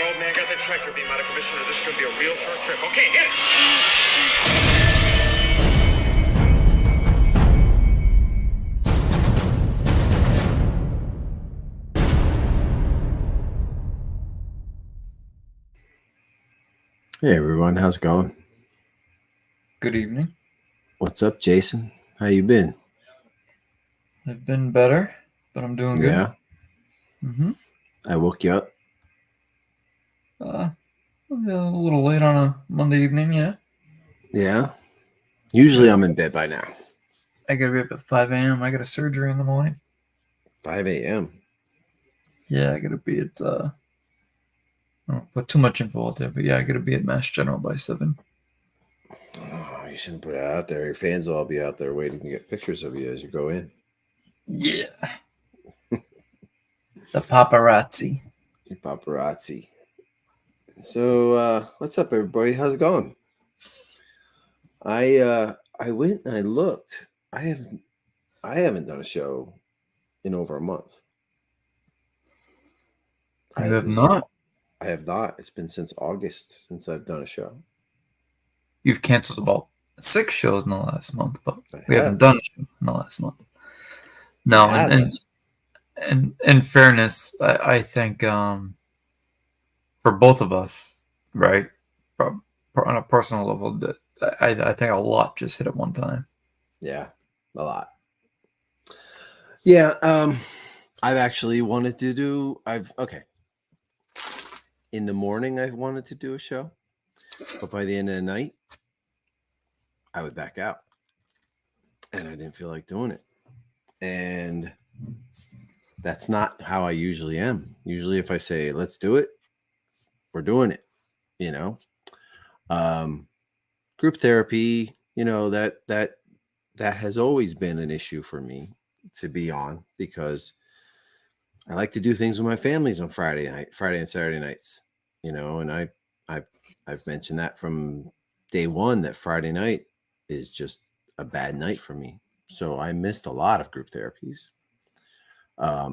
that old man got that tractor beam out of commission, or this is going to be a real short trip. Okay, hit it! Hey everyone, how's it going? Good evening. What's up, Jason? How you been? I've been better, but I'm doing good. Yeah, I woke you up. A little late on a Monday evening, yeah. Yeah. Usually I'm in bed by now. I gotta be up at 5 a.m. I got a surgery in the morning. 5 a.m. Yeah, I gotta be at, I won't put too much info out there, but yeah, I gotta be at Mass General by 7. Oh, you shouldn't put it out there. Your fans will all be out there waiting to get pictures of you as you go in. Yeah. The paparazzi. Your paparazzi. So, what's up, everybody? How's it going? I went and I looked. I haven't done a show in over a month. I have not. I have not. It's been since August since I've done a show. You've canceled about 6 shows in the last month, but we have. haven't done a show in the last month. No, and in fairness, I think for both of us, right, on a personal level, that I think a lot just hit at one time. Yeah, a lot. Yeah, I've actually wanted to do. In the morning, I wanted to do a show, but by the end of the night, I would back out, and I didn't feel like doing it. And that's not how I usually am. Usually, if I say let's do it, we're doing it. You know, group therapy. You know that has always been an issue for me to be on because I like to do things with my families on Friday and Saturday nights. You know, and I've mentioned that from day one that Friday night is just a bad night for me. So I missed a lot of group therapies. But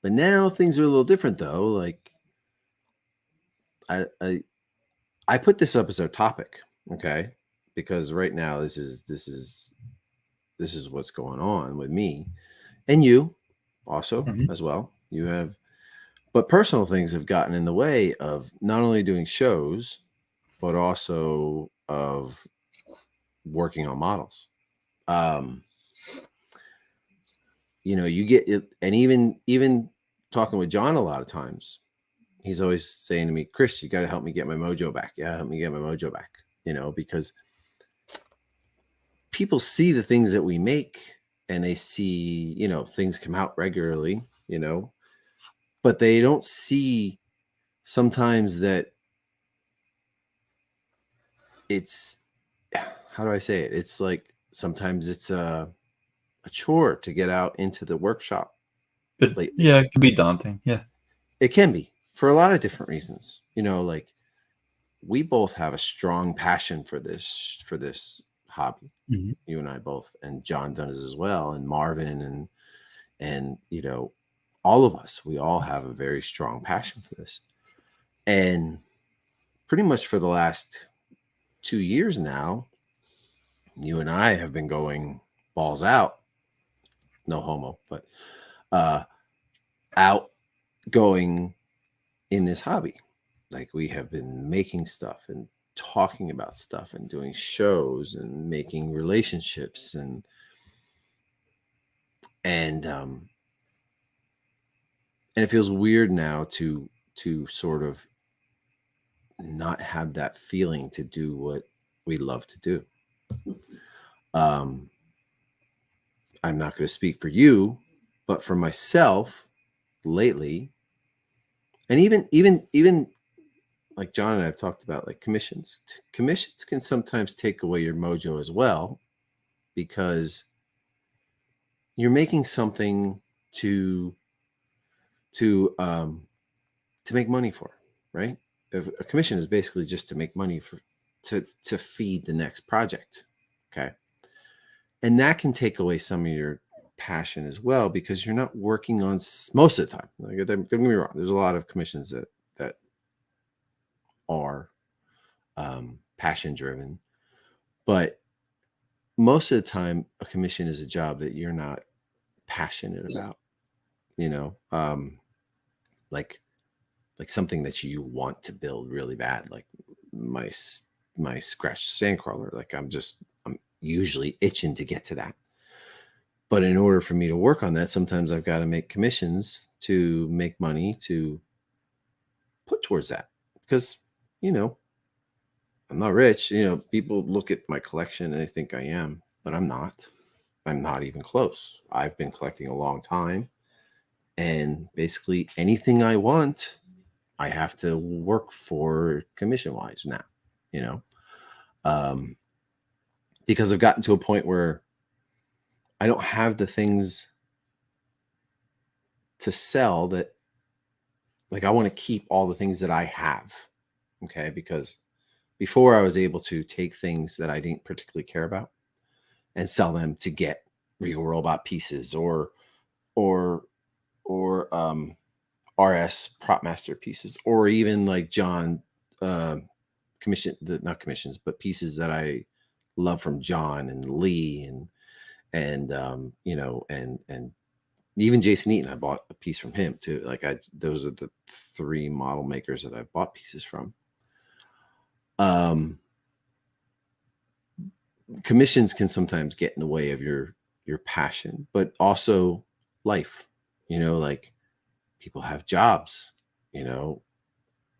now things are a little different though. Like I put this up as our topic, okay? Because right now this is what's going on with me and you also as well. You have, but personal things have gotten in the way of not only doing shows, but also of working on models. You know, you get it, and even talking with John a lot of times, he's always saying to me, Chris, you got to help me get my mojo back. Yeah, help me get my mojo back. You know, because people see the things that we make and they see, you know, things come out regularly, you know, but they don't see sometimes that it's, how do I say it? It's like sometimes it's a chore to get out into the workshop. But yeah, it can be daunting. Yeah, it can be for a lot of different reasons. You know, like we both have a strong passion for this hobby. You and I both, and John does as well, and Marvin and you know, all of us, we all have a very strong passion for this. And pretty much for the last 2 years now, you and I have been going balls out, no homo, but out going in this hobby. Like we have been making stuff and talking about stuff and doing shows and making relationships and it feels weird now to sort of not have that feeling to do what we love to do. I'm not going to speak for you, but for myself lately, and even like John and I have talked about, like commissions can sometimes take away your mojo as well, because you're making something to make money for, right? A commission is basically just to make money to feed the next project. Okay. And that can take away some of your passion as well, because you're not working on most of the time. Like, don't get me wrong. There's a lot of commissions that are passion driven, but most of the time a commission is a job that you're not passionate about, you know, like something that you want to build really bad, like my scratch sandcrawler. Like I'm usually itching to get to that. But in order for me to work on that, sometimes I've got to make commissions to make money to put towards that, because, you know, I'm not rich. You know, people look at my collection and they think I am, but I'm not. I'm not even close. I've been collecting a long time. And basically anything I want, I have to work for commission wise now, you know, because I've gotten to a point where I don't have the things to sell that, like, I want to keep all the things that I have. Okay. Because before I was able to take things that I didn't particularly care about and sell them to get Regal Robot pieces or RS Prop Master pieces, or even like John not commissions, but pieces that I love from John and Lee and you know, and even Jason Eaton. I bought a piece from him too. Like those are the 3 model makers that I bought pieces from. Commissions can sometimes get in the way of your passion, but also life. You know, like, people have jobs. You know,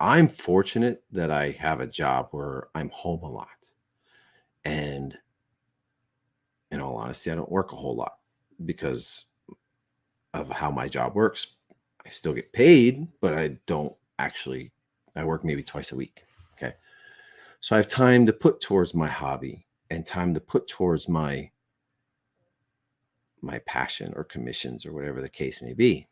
I'm fortunate that I have a job where I'm home a lot, and in all honesty, I don't work a whole lot because of how my job works. I still get paid, but I don't actually. I work maybe twice a week. Okay, so I have time to put towards my hobby and time to put towards my passion or commissions or whatever the case may be.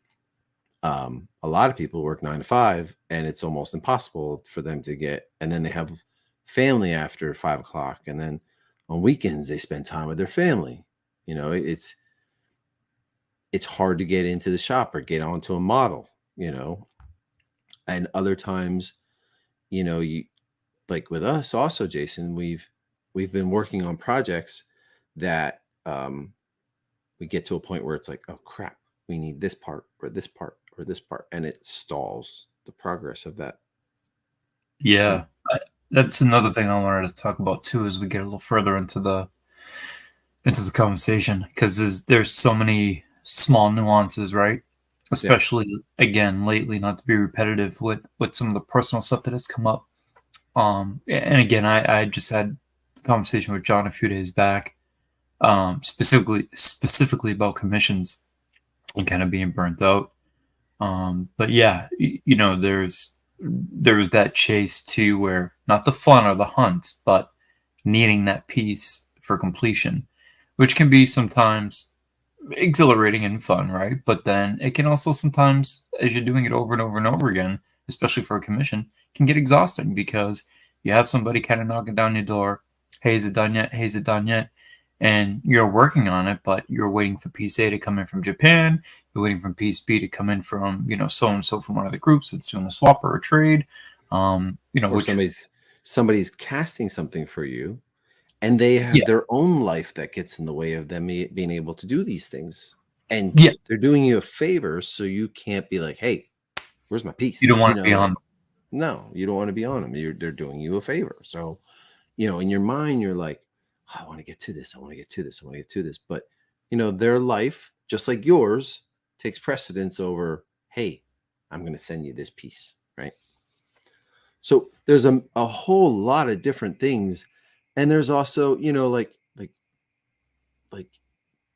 A lot of people work 9 to 5, and it's almost impossible for them to get, and then they have family after 5 o'clock. And then on weekends, they spend time with their family. You know, it's hard to get into the shop or get onto a model, you know, and other times, you know, like with us also, Jason, we've been working on projects that, we get to a point where it's like, oh crap, we need this part or this part or this part, and it stalls the progress of that. Yeah, that's another thing I wanted to talk about too as we get a little further into the conversation, because there's so many small nuances, right? Especially again lately, not to be repetitive with some of the personal stuff that has come up. And again, I just had a conversation with John a few days back, specifically about commissions and kind of being burnt out. But yeah, you know, there was that chase too, where not the fun or the hunt, but needing that piece for completion, which can be sometimes exhilarating and fun, right? But then it can also sometimes, as you're doing it over and over and over again, especially for a commission, can get exhausting because you have somebody kind of knocking down your door. Hey, is it done yet? Hey, is it done yet? And you're working on it, but you're waiting for piece A to come in from Japan. You're waiting for piece B to come in from, you know, so and so from one of the groups that's doing a swap or a trade. You know, or somebody's casting something for you, and they have their own life that gets in the way of them being able to do these things, and they're doing you a favor, so you can't be like, hey, where's my piece? You don't want to be on them. No, you don't want to be on them. They're doing you a favor. So, you know, in your mind, you're like, oh, I want to get to this. I want to get to this. I want to get to this. But, you know, their life, just like yours, takes precedence over, hey, I'm going to send you this piece, right? So there's a whole lot of different things. And there's also, you know, like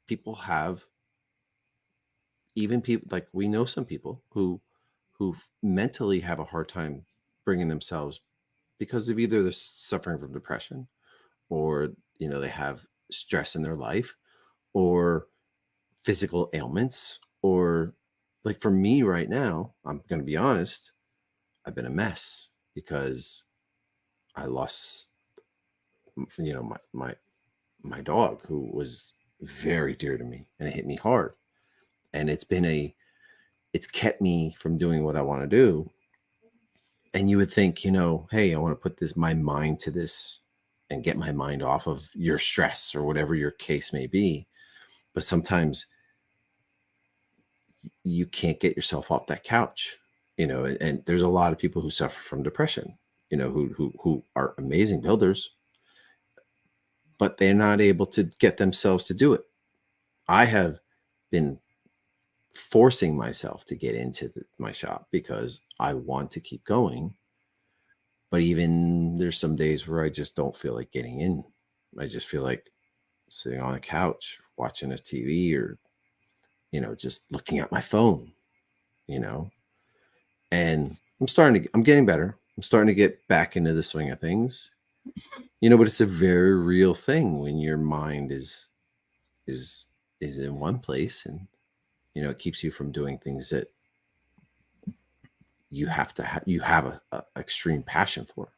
people have, even people, like, we know some people who mentally have a hard time bringing themselves, because of either they're suffering from depression, or, you know, they have stress in their life, or physical ailments, or, like, for me right now, I'm going to be honest, I've been a mess because I lost, you know, my dog, who was very dear to me, and it hit me hard. And it's kept me from doing what I want to do. And you would think, hey, I want to put my mind to this and get my mind off of your stress or whatever your case may be. But sometimes you can't get yourself off that couch, and there's a lot of people who suffer from depression, who are amazing builders, but they're not able to get themselves to do it. I have been forcing myself to get into my shop because I want to keep going. But even there's some days where I just don't feel like getting in. I just feel like sitting on a couch, watching a TV, or, just looking at my phone, and I'm getting better. I'm starting to get back into the swing of things, but it's a very real thing when your mind is in one place, and, it keeps you from doing things that you have a extreme passion for,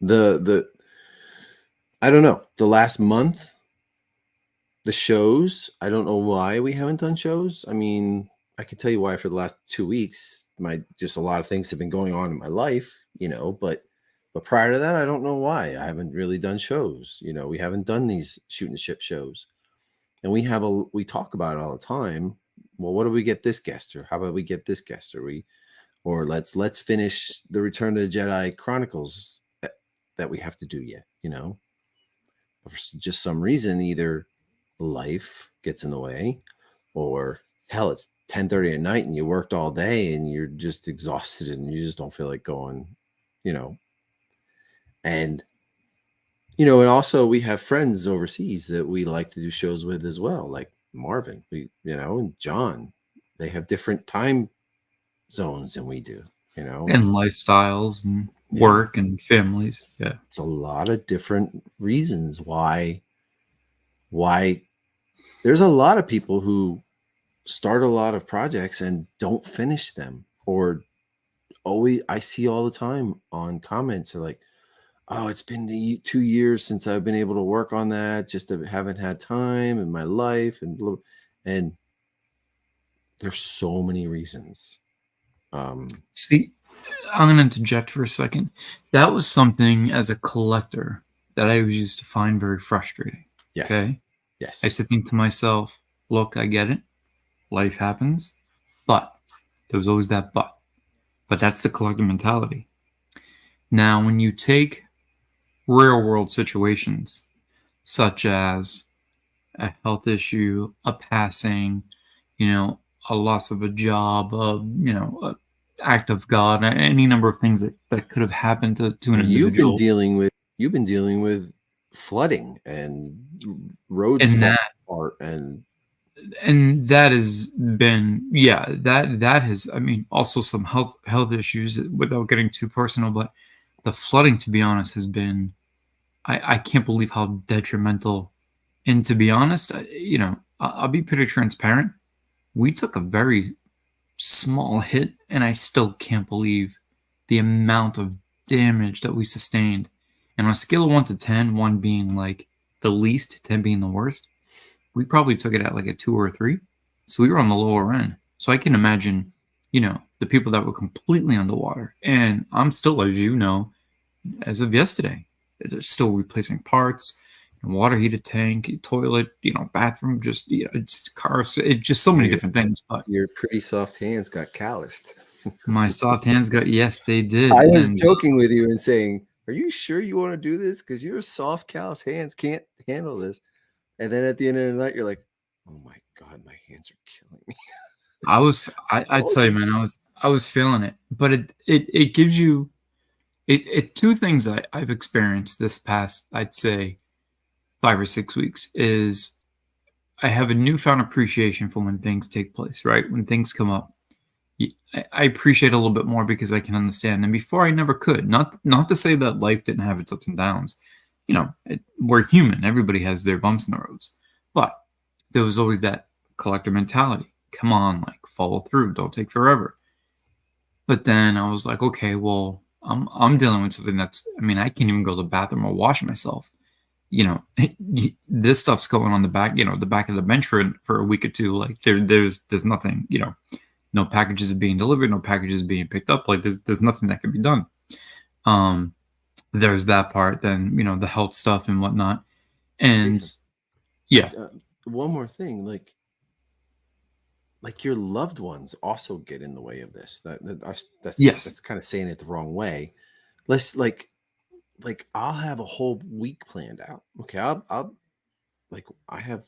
the I don't know, the last month, the shows, I don't know why we haven't done shows. I mean, I can tell you why. For the last 2 weeks, just a lot of things have been going on in my life, but prior to that, I don't know why I haven't really done shows. We haven't done these Shootin' the Ship shows, and we talk about it all the time. Well, what do we get this guest, or how about we get this guest, or let's finish the Return of the Jedi Chronicles that we have to do yet, But for just some reason, either life gets in the way, or hell, it's 10:30 at night and you worked all day and you're just exhausted and you just don't feel like going, and and also we have friends overseas that we like to do shows with as well, like Marvin, and John. They have different time zones than we do, and lifestyles and work and families. Yeah, it's a lot of different reasons why there's a lot of people who start a lot of projects and don't finish them, or I see all the time on comments are like, oh, it's been 2 years since I've been able to work on that, just haven't had time in my life, and there's so many reasons. See, I'm going to interject for a second. That was something as a collector that I always used to find very frustrating. Yes. Okay. Yes. I used to think to myself, look, I get it. Life happens. But there was always that but. But that's the collector mentality. Now, when you take real world situations, such as a health issue, a passing, a loss of a job, an act of God, any number of things that could have happened to an individual. You've been dealing with flooding and roads and that has been, that has, I mean, also some health issues, without getting too personal, but the flooding, to be honest, has been, I can't believe how detrimental. And to be honest, I'll be pretty transparent. We took a very small hit, and I still can't believe the amount of damage that we sustained. And on a scale of 1 to 10, 1 being like the least, 10 being the worst, we probably took it at like a 2 or a 3. So we were on the lower end. So I can imagine, the people that were completely underwater. And I'm still, as you know, as of yesterday, they're still replacing parts, water heated tank, toilet, bathroom, just, it's cars, just so many different things. But your pretty soft hands got calloused. My soft hands yes, they did. I was joking with you and saying, are you sure you want to do this? Because your soft, callous hands can't handle this. And then at the end of the night, you're like, oh my God, my hands are killing me. I tell you, man, I was feeling it. But it gives you, two things I've experienced this past, I'd say, 5 or 6 weeks is I have a newfound appreciation for when things take place, right? When things come up, I appreciate a little bit more because I can understand. And before I never could. Not to say that life didn't have its ups and downs. We're human. Everybody has their bumps in the roads. But there was always that collector mentality. Come on, like, follow through. Don't take forever. But then I was like, okay, well, I'm dealing with something that's, I can't even go to the bathroom or wash myself. this stuff's going on the back, the back of the bench for a week or two. Like there's nothing, no packages are being delivered, no packages being picked up. Like there's nothing that can be done. There's that part. Then the health stuff and whatnot. And Jason, yeah, one more thing, like your loved ones also get in the way of this. yes, That's kind of saying it the wrong way. Let's like I'll have a whole week planned out. Okay, I'll like I have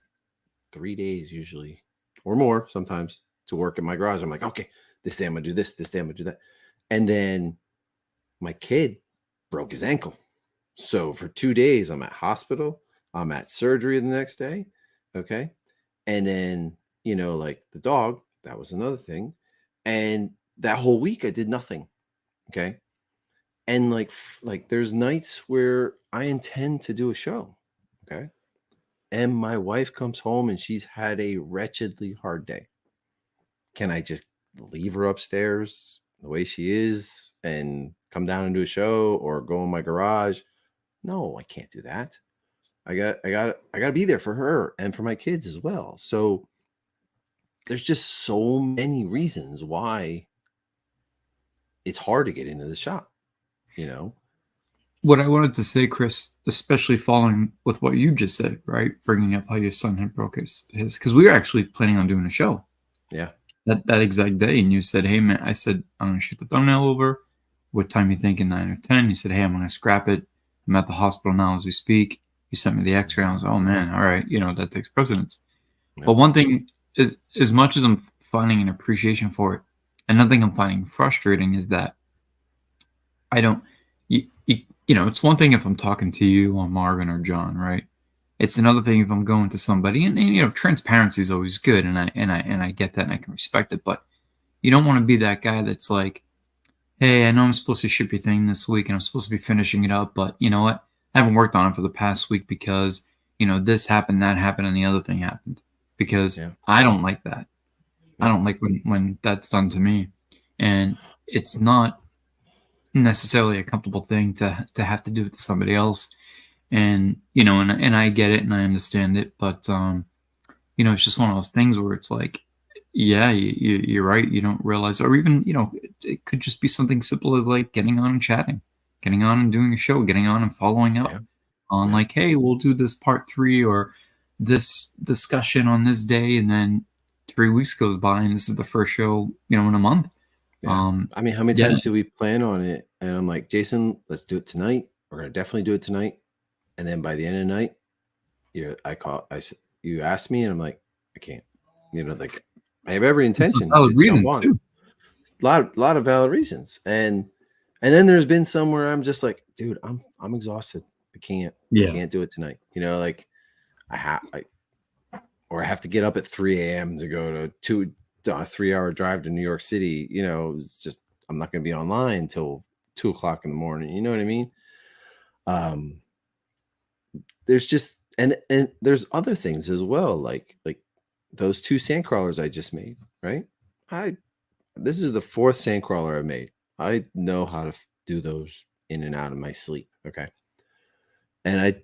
3 days usually or more sometimes to work in my garage. I'm like, okay, this day I'm gonna do this day I'm gonna do that. And then my kid broke his ankle. So for 2 days I'm at hospital, I'm at surgery the next day. Okay. And then, like the dog, that was another thing. And that whole week I did nothing. Okay. And like there's nights where I intend to do a show. Okay. And my wife comes home and she's had a wretchedly hard day. Can I just leave her upstairs the way she is and come down and do a show or go in my garage? No, I can't do that. I got to be there for her and for my kids as well. So there's just so many reasons why it's hard to get into the shop, What I wanted to say, Chris, especially following with what you just said, right? Bringing up how your son had broke his, because we were actually planning on doing a show. Yeah. That exact day. And you said, hey, man, I said, I'm going to shoot the thumbnail over. What time you thinking, 9 or 10? You said, hey, I'm going to scrap it. I'm at the hospital now as we speak. You sent me the x-ray. I was like, oh, man, all right. That takes precedence. Yeah. But one thing is, as much as I'm finding an appreciation for it, another thing I'm finding frustrating is that I don't, it's one thing if I'm talking to you or Marvin or John, right? It's another thing if I'm going to somebody, and transparency is always good, and I get that and I can respect it, but you don't want to be that guy that's like, hey, I know I'm supposed to ship your thing this week and I'm supposed to be finishing it up, but you know what? I haven't worked on it for the past week because this happened, that happened, and the other thing happened. Because I don't like that. I don't like when that's done to me, and it's not necessarily a comfortable thing to have to do it to somebody else. And and I get it and I understand it, but it's just one of those things where it's like, yeah, you're right. You don't realize, or even it could just be something simple as like getting on and chatting, getting on and doing a show, getting on and following up on like, hey, we'll do this part 3 or this discussion on this day, and then 3 weeks goes by and this is the first show in a month. Yeah. I mean, how many times do we plan on it? And I'm like, Jason, let's do it tonight. We're gonna definitely do it tonight. And then by the end of the night, you asked me, and I'm like, I can't. Like I have every intention to jump on. Too. Lot of valid reasons. And then there's been some where I'm just like, dude, I'm exhausted. I can't do it tonight. Like I have to get up at 3 a.m. to go to a 3-hour drive to New York City. It's just, I'm not going to be online until 2 o'clock in the morning. You know what I mean? There's just, and there's other things as well. Like those 2 sand crawlers I just made, right? This is the 4th sand crawler I've made. I know how to do those in and out of my sleep. Okay. And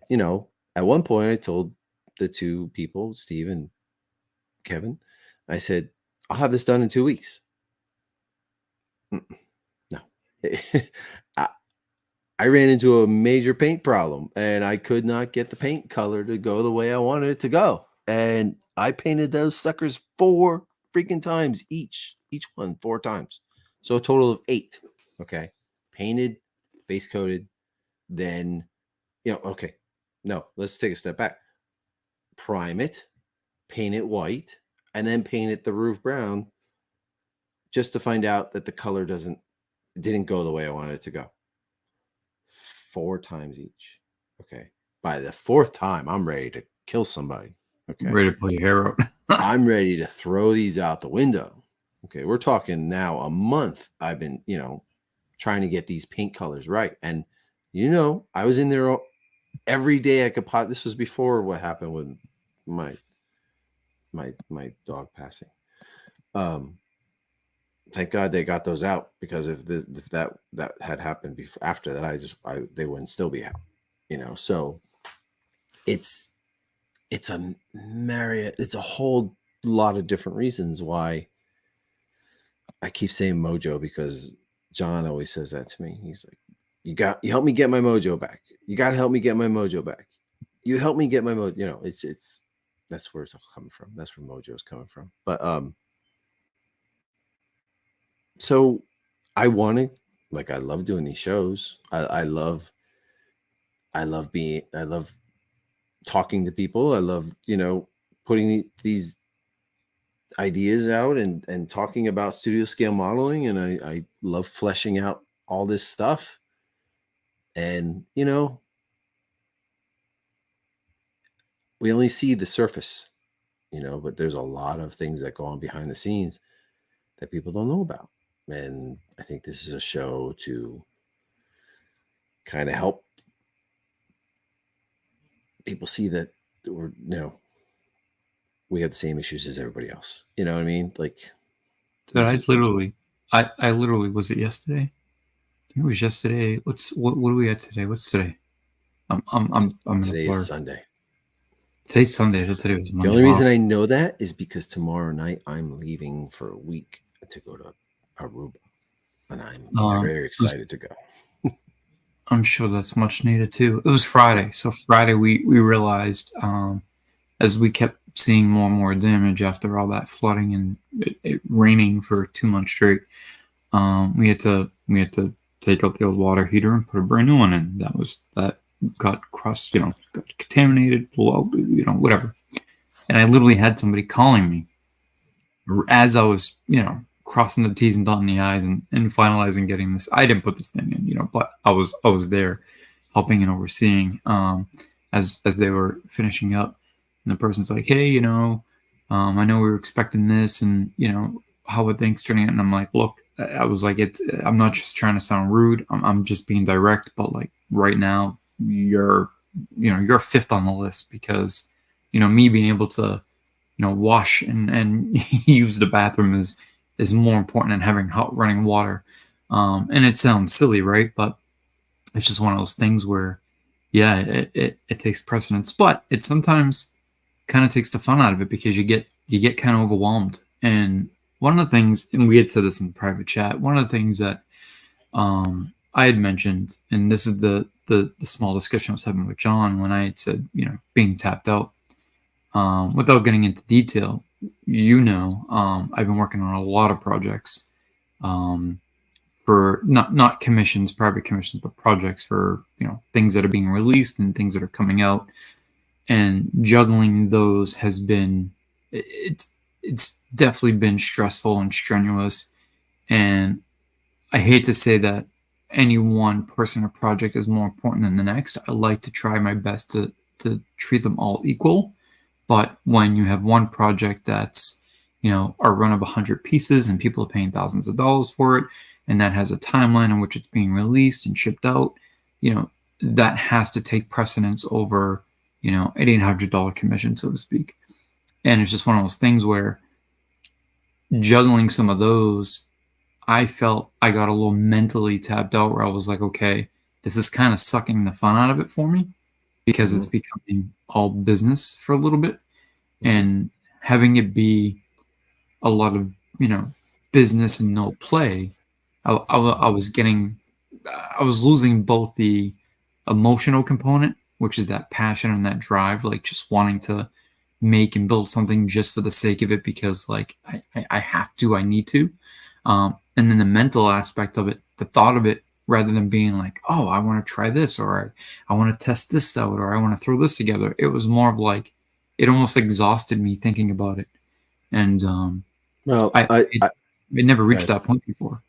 at one point I told the 2 people, Steve and Kevin, I said, I'll have this done in 2 weeks. No. I ran into a major paint problem and I could not get the paint color to go the way I wanted it to go. And I painted those suckers 4 freaking times each one 4 times. So a total of 8. Okay. Painted, base coated, then, okay. No, let's take a step back. Prime it, paint it white, and then paint it the roof brown just to find out that the color didn't go the way I wanted it to go. 4 times each. Okay. By the 4th time, I'm ready to kill somebody. Okay. Ready to pull your hair out. I'm ready to throw these out the window. Okay. We're talking now a month. I've been, trying to get these paint colors right. And, I was in there every day I could this was before what happened with my dog passing. Thank God they got those out, because if that had happened after that, they wouldn't still be out, so it's a whole lot of different reasons why I keep saying Mojo, because John always says that to me. He's like, you help me get my mojo back. You got to help me get my mojo back. You help me get my mojo. You know, it's that's where it's all coming from. That's where Mojo is coming from. But so I love doing these shows. I love talking to people. I love, putting these ideas out and talking about studio scale modeling. And I love fleshing out all this stuff. And, we only see the surface, but there's a lot of things that go on behind the scenes that people don't know about. And I think this is a show to kind of help people see that we have the same issues as everybody else. You know what I mean? Like, Dude, I literally, was it yesterday? I think it was yesterday. What are we at today? What's today? I'm today is Sunday. Today's Sunday. So today was Monday. The only reason I know that is because tomorrow night I'm leaving for a week to go to Aruba, and I'm very excited to go. I'm sure that's much needed too. It was Friday, so Friday we realized, as we kept seeing more and more damage after all that flooding and it raining for 2 months straight, we had to take out the old water heater and put a brand new one in. That got crust, got contaminated, blew out, whatever. And I literally had somebody calling me as I was, crossing the T's and dotting the I's and finalizing getting this. I didn't put this thing in, but I was there helping and overseeing as they were finishing up. And the person's like, hey, I know we were expecting this, and how would things turning out? And I'm like, look, I was like, I'm not just trying to sound rude. I'm just being direct. But like right now, you're fifth on the list, because me being able to wash and use the bathroom is more important than having hot running water. And it sounds silly, right? But it's just one of those things where, yeah, it takes precedence, but it sometimes kind of takes the fun out of it, because you get kind of overwhelmed. And one of the things, and we had said this in private chat, one of the things that I had mentioned, and this is the small discussion I was having with John when I had said, being tapped out, without getting into detail, I've been working on a lot of projects, for not commissions, private commissions, but projects for, things that are being released and things that are coming out. And juggling those has been, it's definitely been stressful and strenuous. And I hate to say that any one person or project is more important than the next. I like to try my best to treat them all equal. But when you have one project that's, a run of 100 pieces and people are paying thousands of dollars for it, and that has a timeline in which it's being released and shipped out, that has to take precedence over, an $800 commission, so to speak. And it's just one of those things where juggling some of those, I felt I got a little mentally tapped out, where I was like, okay, this is kind of sucking the fun out of it for me, because it's becoming all business for a little bit, and having it be a lot of, business and no play. I was losing both the emotional component, which is that passion and that drive, like just wanting to make and build something just for the sake of it, because like I have to, I need to. And then the mental aspect of it, the thought of it, rather than being like, oh, I want to try this, or I want to test this out, or I want to throw this together. It was more of like, it almost exhausted me thinking about it. And it never reached that point before.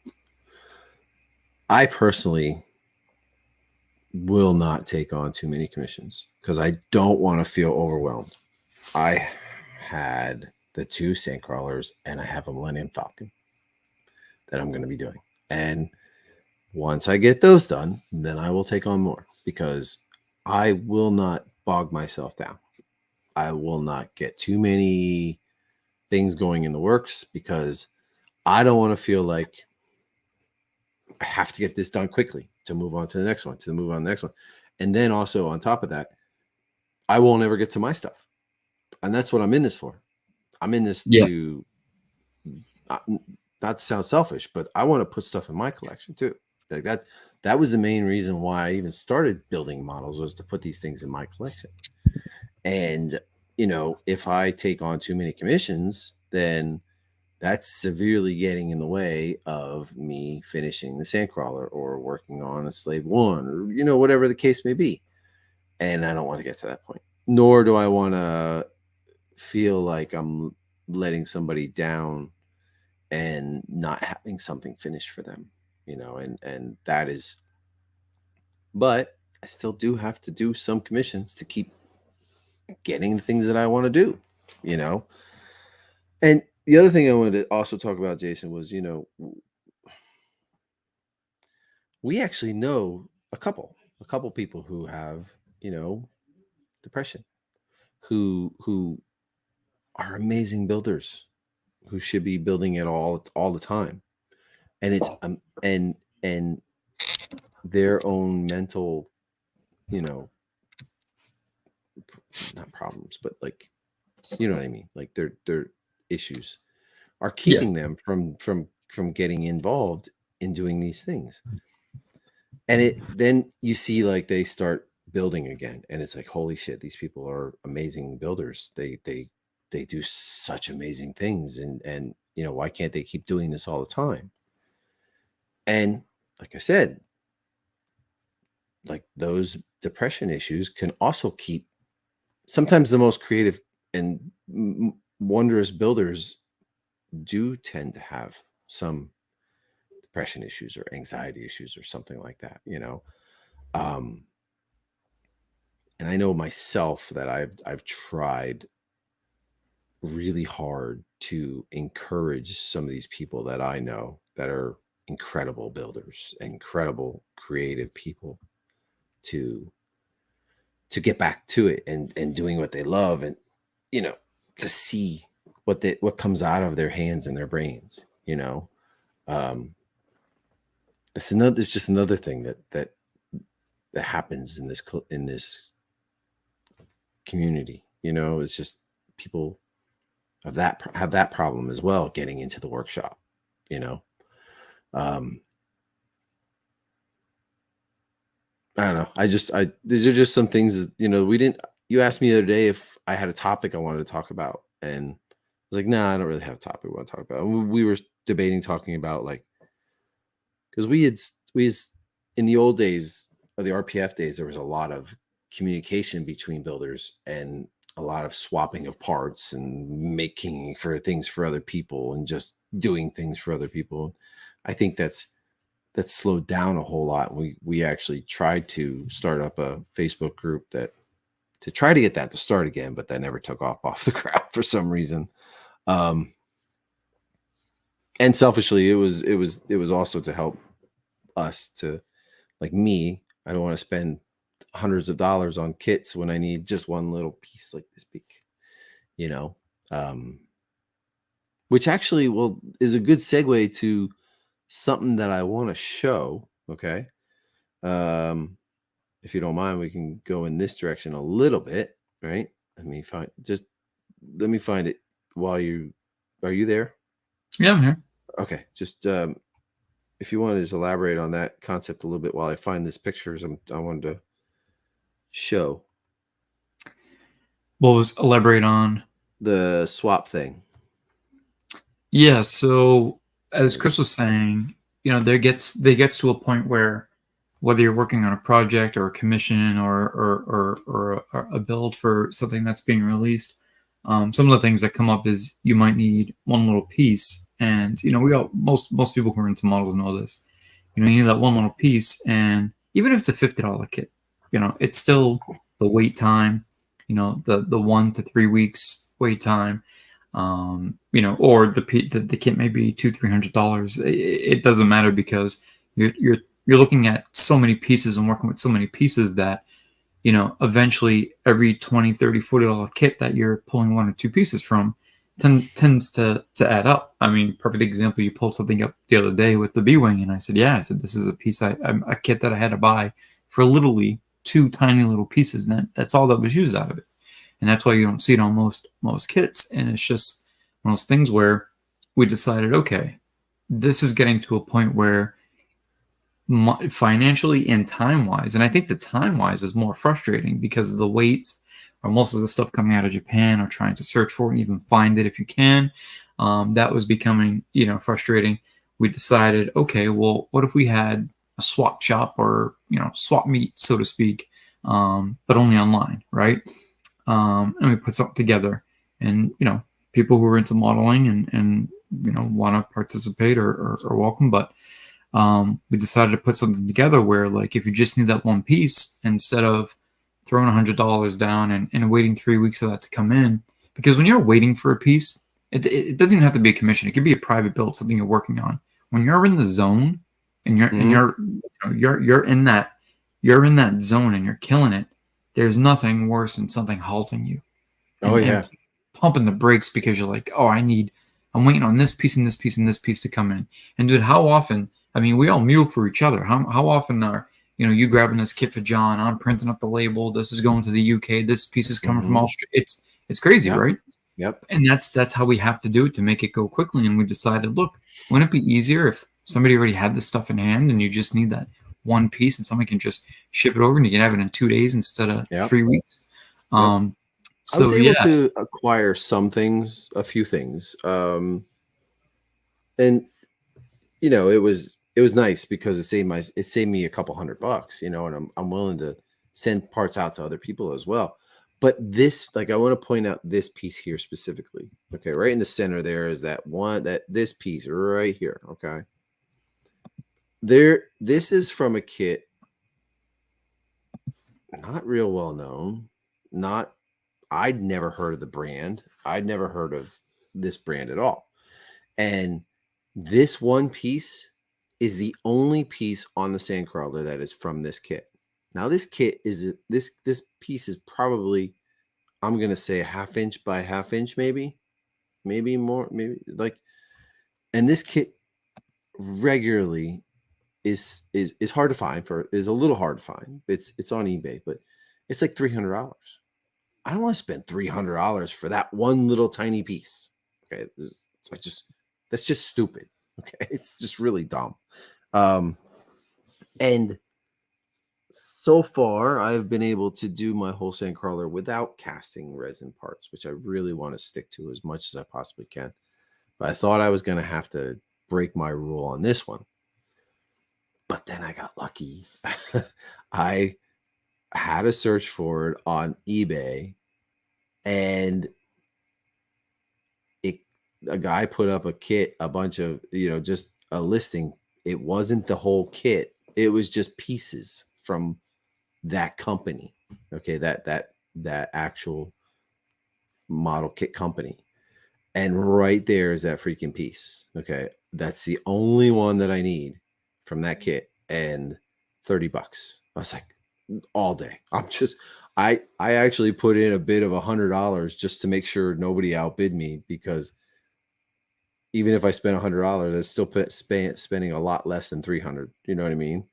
I personally will not take on too many commissions because I don't want to feel overwhelmed. I had the 2 sand crawlers and I have a Millennium Falcon that I'm going to be doing. And once I get those done, then I will take on more, because I will not bog myself down. I will not get too many things going in the works, because I don't want to feel like I have to get this done quickly to move on to the next one, And then also on top of that, I won't ever get to my stuff. And that's what I'm in this for. I'm in this to, not to sound selfish, but I want to put stuff in my collection too. Like that was the main reason why I even started building models, was to put these things in my collection. And, you know, if I take on too many commissions, then that's severely getting in the way of me finishing the Sandcrawler or working on a Slave One, or, you know, whatever the case may be. And I don't want to get to that point, nor do I want to feel like I'm letting somebody down and not having something finished for them, you know, and that is, but I still do have to do some commissions to keep getting the things that I want to do, you know. And the other thing I wanted to also talk about, Jason, was, you know, we actually know a couple people who have, you know, depression, who are amazing builders, who should be building it all the time. And it's and their own mental, you know, not problems, but like, you know what I mean? Like their issues are keeping them from getting involved in doing these things. And then you see, like, they start building again, and it's like, holy shit, these people are amazing builders. They do such amazing things, and you know, why can't they keep doing this all the time? And like I said, like, those depression issues can also keep sometimes the most creative and wondrous builders do tend to have some depression issues or anxiety issues or something like that, you know. And I know myself that I've tried really hard to encourage some of these people that I know that are incredible builders, incredible creative people, to get back to it and doing what they love, and, you know, to see what comes out of their hands and their brains, you know. It's just another thing that happens in this community, you know. It's just people have that problem as well, getting into the workshop, you know. I don't know. These are just some things that, you know, you asked me the other day if I had a topic I wanted to talk about, and I was like, nah, I don't really have a topic I want to talk about. And we were talking about, like, because we in the old days, or the RPF days, there was a lot of communication between builders and a lot of swapping of parts and making for things for other people and just doing things for other people. I think that's slowed down a whole lot. We actually tried to start up a Facebook group to try to get that to start again, but that never took off the ground for some reason. And selfishly, it was also to help us to, like, me, I don't want to spend hundreds of dollars on kits when I need just one little piece like this big, you know. Which actually is a good segue to something that I want to show. Okay. If you don't mind, we can go in this direction a little bit, right? Let me find it while are you there? Yeah, I'm here. Okay. Just, if you want to just elaborate on that concept a little bit while I find this pictures I wanted to show. What was elaborate on? The swap thing. Yeah. So as Chris was saying, you know, they gets to a point where, whether you're working on a project or a commission or a build for something that's being released, some of the things that come up is you might need one little piece, and, you know, most people who are into models know this. You know, you need that one little piece, and even if it's a $50 kit, you know, it's still the wait time. You know, the 1 to 3 weeks wait time. You know, or the kit may be $200-300. It doesn't matter, because you're looking at so many pieces and working with so many pieces that, you know, eventually every $20, $30, $40 kit that you're pulling 1 or 2 pieces from tends to add up. I mean, perfect example, you pulled something up the other day with the B-Wing, and I said, this is a piece, a kit that I had to buy for literally 2 tiny little pieces, and that's all that was used out of it. And that's why you don't see it on most kits. And it's just one of those things where we decided, okay, this is getting to a point where financially and time-wise, and I think the time-wise is more frustrating because of the waits, or most of the stuff coming out of Japan, or trying to search for it and even find it if you can. That was becoming, frustrating. We decided, okay, well, what if we had a swap shop, or swap meet, so to speak, but only online, right? And we put something together, and people who are into modeling and want to participate are welcome. But we decided to put something together where, like, if you just need that one piece, instead of throwing $100 down and waiting 3 weeks for that to come in, because when you're waiting for a piece, it doesn't even have to be a commission. It could be a private build, something you're working on. When you're in the zone and you're in that zone and you're killing it, there's nothing worse than something halting you. And pumping the brakes because you're like, oh, I'm waiting on this piece and this piece and this piece to come in. And dude, how often? I mean, we all mule for each other. How often are you grabbing this kit for John? I'm printing up the label. This is going to the UK. This piece is coming from Australia. It's crazy, right? Yep. And that's how we have to do it to make it go quickly. And we decided, look, wouldn't it be easier if somebody already had this stuff in hand and you just need that one piece and somebody can just ship it over and you can have it in 2 days instead of 3 weeks? So I was able to acquire a few things, and it was nice because it saved me a couple $100, and I'm willing to send parts out to other people as well. But this, like, I want to point out this piece here specifically. Okay, right in the center there is this piece right here. Okay, this is from a kit not real well known. I'd never heard of the brand. I'd never heard of this brand at all. And this one piece is the only piece on the Sandcrawler that is from this kit. Now, this kit this piece is probably, I'm gonna say, a 1/2 inch by 1/2 inch, maybe more, and this kit regularly is hard to find is a little hard to find. It's on eBay, but it's like $300. I don't want to spend $300 for that one little tiny piece. Okay, that's just stupid. Okay, it's just really dumb. And so far, I've been able to do my whole Sandcrawler without casting resin parts, which I really want to stick to as much as I possibly can. But I thought I was going to have to break my rule on this one. But then I got lucky. I had a search for it on eBay, and a guy put up a kit, a bunch of, just a listing. It wasn't the whole kit. It was just pieces from that company. Okay, that actual model kit company. And right there is that freaking piece. Okay, that's the only one that I need from that kit, and $30. I was like, all day. I actually put in a bid of $100 just to make sure nobody outbid me, because even if I spent $100, it's still spending a lot less than $300. You know what I mean?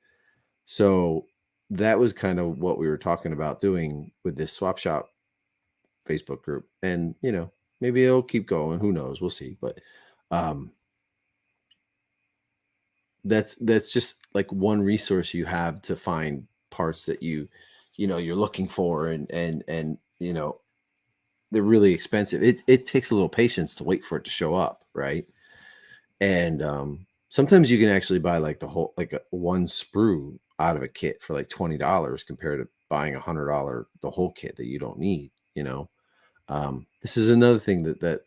So that was kind of what we were talking about doing with this swap shop Facebook group, and maybe it'll keep going. Who knows? We'll see. But that's just like one resource you have to find parts that you're looking for, and they're really expensive. It takes a little patience to wait for it to show up, right? And sometimes you can actually buy like the whole, like one sprue out of a kit for like $20 compared to buying $100 the whole kit that you don't need. This is another thing that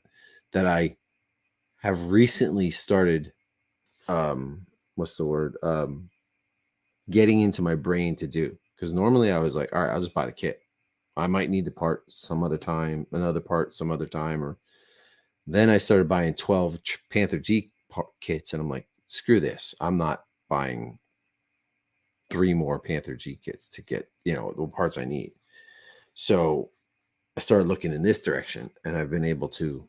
I have recently started. What's the word? Getting into my brain to do, because normally I was like, all right, I'll just buy the kit. I might need the part some other time, another part some other time, or then I started buying 12 Panther G kits, and I'm like, screw this. I'm not buying 3 more Panther G kits to get, the parts I need. So I started looking in this direction, and I've been able to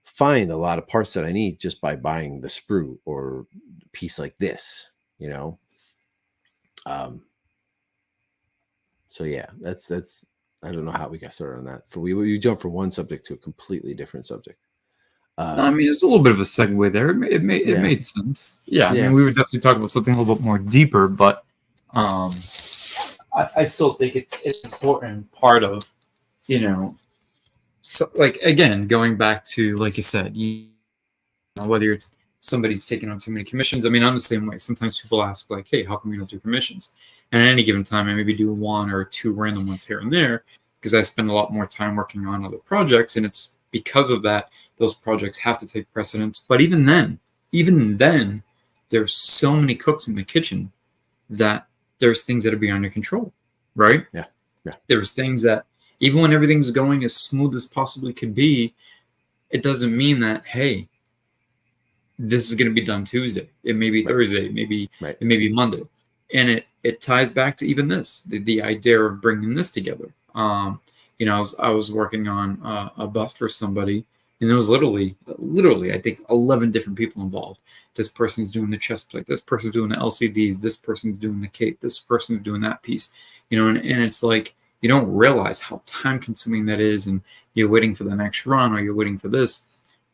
find a lot of parts that I need just by buying the sprue or a piece like this, So yeah, that's I don't know how we got started on that. For we jumped from one subject to a completely different subject. No, I mean, it's a little bit of a segue there. It Yeah. made sense. Yeah, I Yeah. mean, we were definitely talking about something a little bit more deeper, but I still think it's an important part of, you know, so, like, again, going back to, like you said, you know, whether you're somebody's taking on too many commissions. I mean, I'm the same way. Sometimes people ask, like, hey, how come you don't do commissions? And at any given time, I maybe do one or two random ones here and there because I spend a lot more time working on other projects. And it's because of that, those projects have to take precedence. But even then, there's so many cooks in the kitchen that there's things that are beyond your control, right? Yeah. Yeah. There's things that even when everything's going as smooth as possibly could be, it doesn't mean that, hey, this is going to be done Tuesday. It may be Thursday. Maybe Right. it may be Monday. And it ties back to even this, the idea of bringing this together. You know, I was working on a bust for somebody, and there was literally, I think 11 different people involved. This person's doing the chest plate. This person's doing the LCDs. This person's doing the cape. This person's doing that piece. You know, and it's like you don't realize how time consuming that is, and you're waiting for the next run or you're waiting for this.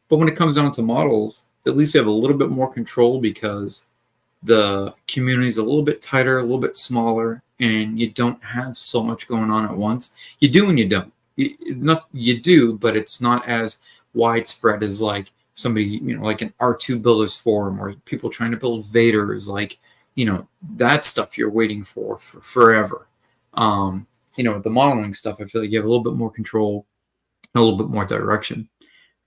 But when it comes down to models, at least we have a little bit more control because the community is a little bit tighter, a little bit smaller, and you don't have so much going on at once. You do and you don't. You do, but it's not as widespread as like somebody, you know, like an R2 Builders Forum or people trying to build Vaders, like, you know, that stuff you're waiting for forever. You know, with the modeling stuff, I feel like you have a little bit more control, a little bit more direction.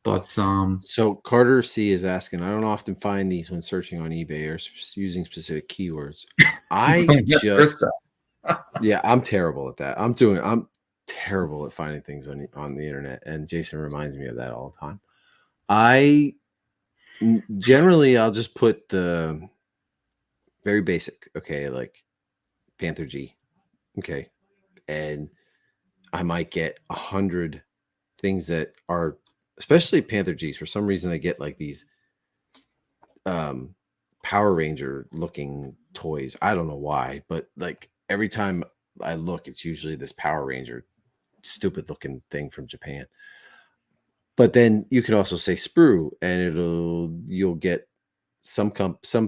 But so Carter C is asking, I don't often find these when searching on eBay or using specific keywords. Yeah, I'm terrible at that. I'm terrible at finding things on the internet, and Jason reminds me of that all the time. Generally I'll just put the very basic, okay, like Panther G, okay, and I might get 100 things that are, especially Panther G's. For some reason, I get like these Power Ranger looking toys. I don't know why, but like every time I look, it's usually this Power Ranger stupid looking thing from Japan. But then you could also say sprue, and you'll get some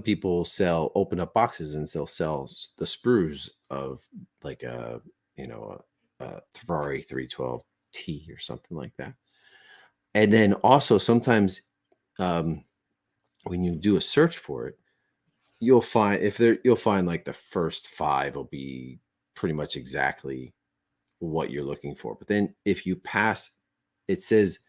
people open up boxes and they'll sell the sprues of like a Ferrari 312T or something like that. And then also sometimes when you do a search for it, you'll find like the first 5 will be pretty much exactly what you're looking for. But then if you pass, it says,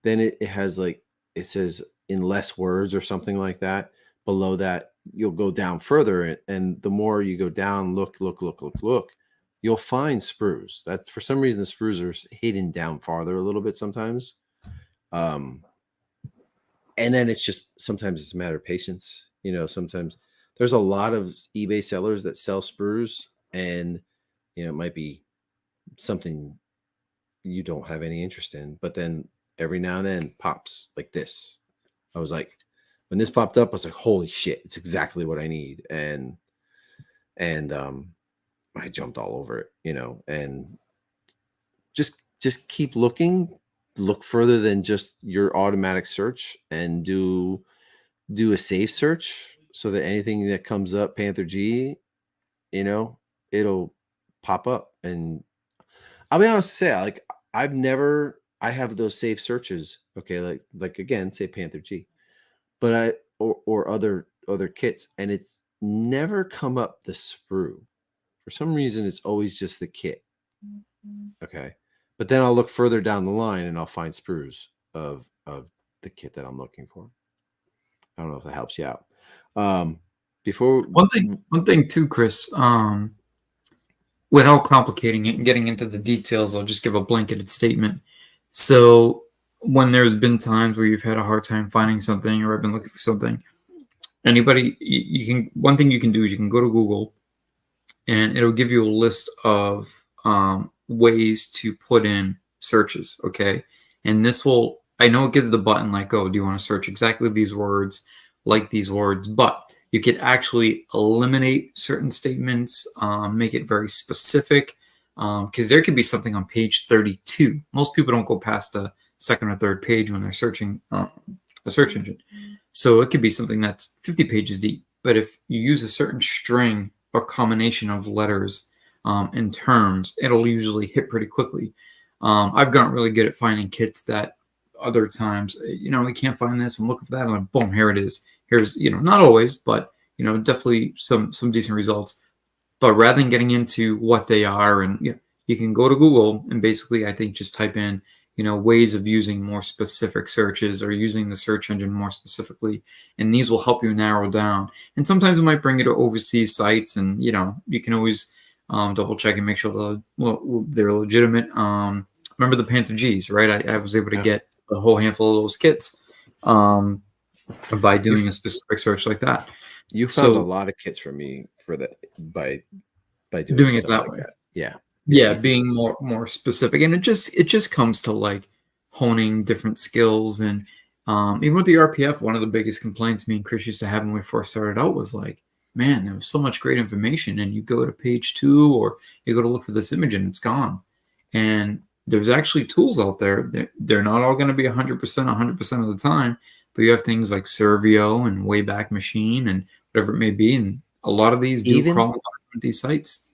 then it has like, it says in less words or something like that. Below that, you'll go down further. And the more you go down, look, you'll find sprues. That's, for some reason, the sprues are hidden down farther a little bit sometimes. And then it's just, sometimes it's a matter of patience. You know, sometimes there's a lot of eBay sellers that sell sprues, and, you know, it might be something you don't have any interest in, but then every now and then pops like this. I was like, when this popped up, I was like, holy shit, it's exactly what I need. And I jumped all over it, you know, and just keep looking, look further than just your automatic search, and do a safe search so that anything that comes up Panther G, you know, it'll pop up. And I'll be honest to say, like, I have those safe searches. Okay. Like again, say Panther G, but or other kits, and it's never come up the sprue. For some reason, it's always just the kit. Okay. But then I'll look further down the line and I'll find sprues of the kit that I'm looking for. I don't know if that helps you out. Before one thing too, Chris, without complicating it and getting into the details, I'll just give a blanketed statement. So when there's been times where you've had a hard time finding something, or I've been looking for something, one thing you can do is you can go to Google, and it'll give you a list of ways to put in searches. Okay. And this will, I know it gives the button like, oh, do you want to search exactly these words, like these words? But you could actually eliminate certain statements, make it very specific. Because there could be something on page 32. Most people don't go past the second or third page when they're searching the search engine. So it could be something that's 50 pages deep. But if you use a certain string or combination of letters and terms, it'll usually hit pretty quickly. I've gotten really good at finding kits that other times, we can't find this, and look for that, and like, boom, here it is. Here's, not always, but, definitely some decent results. But rather than getting into what they are, and you can go to Google and basically, I think, just type in, ways of using more specific searches or using the search engine more specifically. And these will help you narrow down. And sometimes it might bring you to overseas sites, and, you can always double check and make sure they're legitimate. Remember the Panther G's, right? I was able to get a whole handful of those kits by doing a specific search like that. You found a lot of kits for me for that by doing it that way. That. Yeah. Yeah, being more specific, and it just comes to like honing different skills. And even with the RPF, one of the biggest complaints me and Chris used to have when we first started out was like, man, there was so much great information, and you go to page 2 or you go to look for this image and it's gone. And there's actually tools out there. They're not all going to be 100% of the time, but you have things like Servio and Wayback Machine and whatever it may be, and a lot of these do crawl on these sites.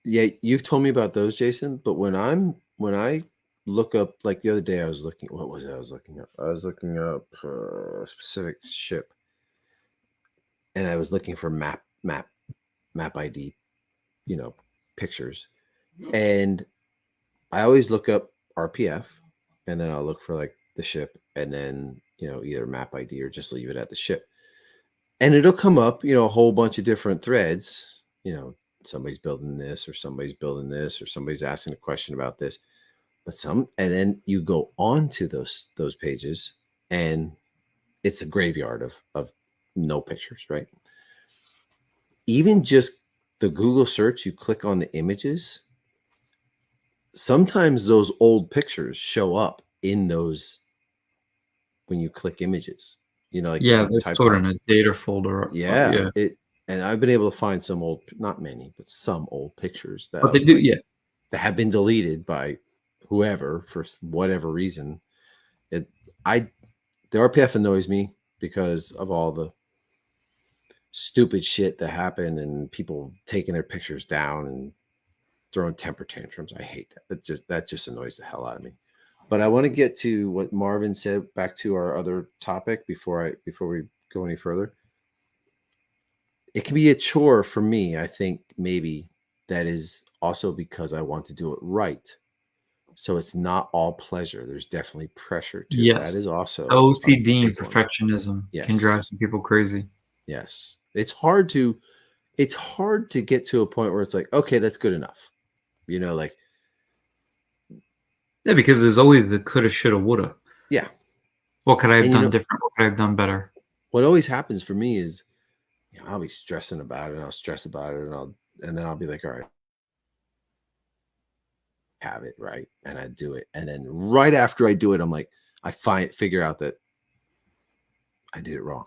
Yeah, you've told me about those, Jason. But when I look up, like the other day, I was looking. What was it? I was looking up a specific ship, and I was looking for map ID, pictures, and I always look up RPF, and then I'll look for like the ship, and then either map ID or just leave it at the ship, and it'll come up, a whole bunch of different threads, somebody's building this, or somebody's building this, or somebody's asking a question about this. And then you go on to those pages, and it's a graveyard of no pictures, right? Even just the Google search, you click on the images. Sometimes those old pictures show up in those when you click images. They're stored in a data folder. Yeah. And I've been able to find some old, not many, but some old pictures that that have been deleted by whoever for whatever reason. The RPF annoys me because of all the stupid shit that happened and people taking their pictures down and throwing temper tantrums. I hate that. That just annoys the hell out of me. But I want to get to what Marvin said, back to our other topic before we go any further. It can be a chore for me. I think maybe that is also because I want to do it right. So it's not all pleasure. There's definitely pressure to it. That is also OCD and perfectionism can drive some people crazy. Yes. It's hard to get to a point where it's like, okay, that's good enough. Like, yeah, because there's always the coulda, shoulda, woulda. Yeah. What could I have done different? What could I have done better? What always happens for me is, I'll be stressing about it, and I'll stress about it, and then I'll be like, all right, have it right, and I do it, and then right after I do it, I'm like, I figure out that I did it wrong,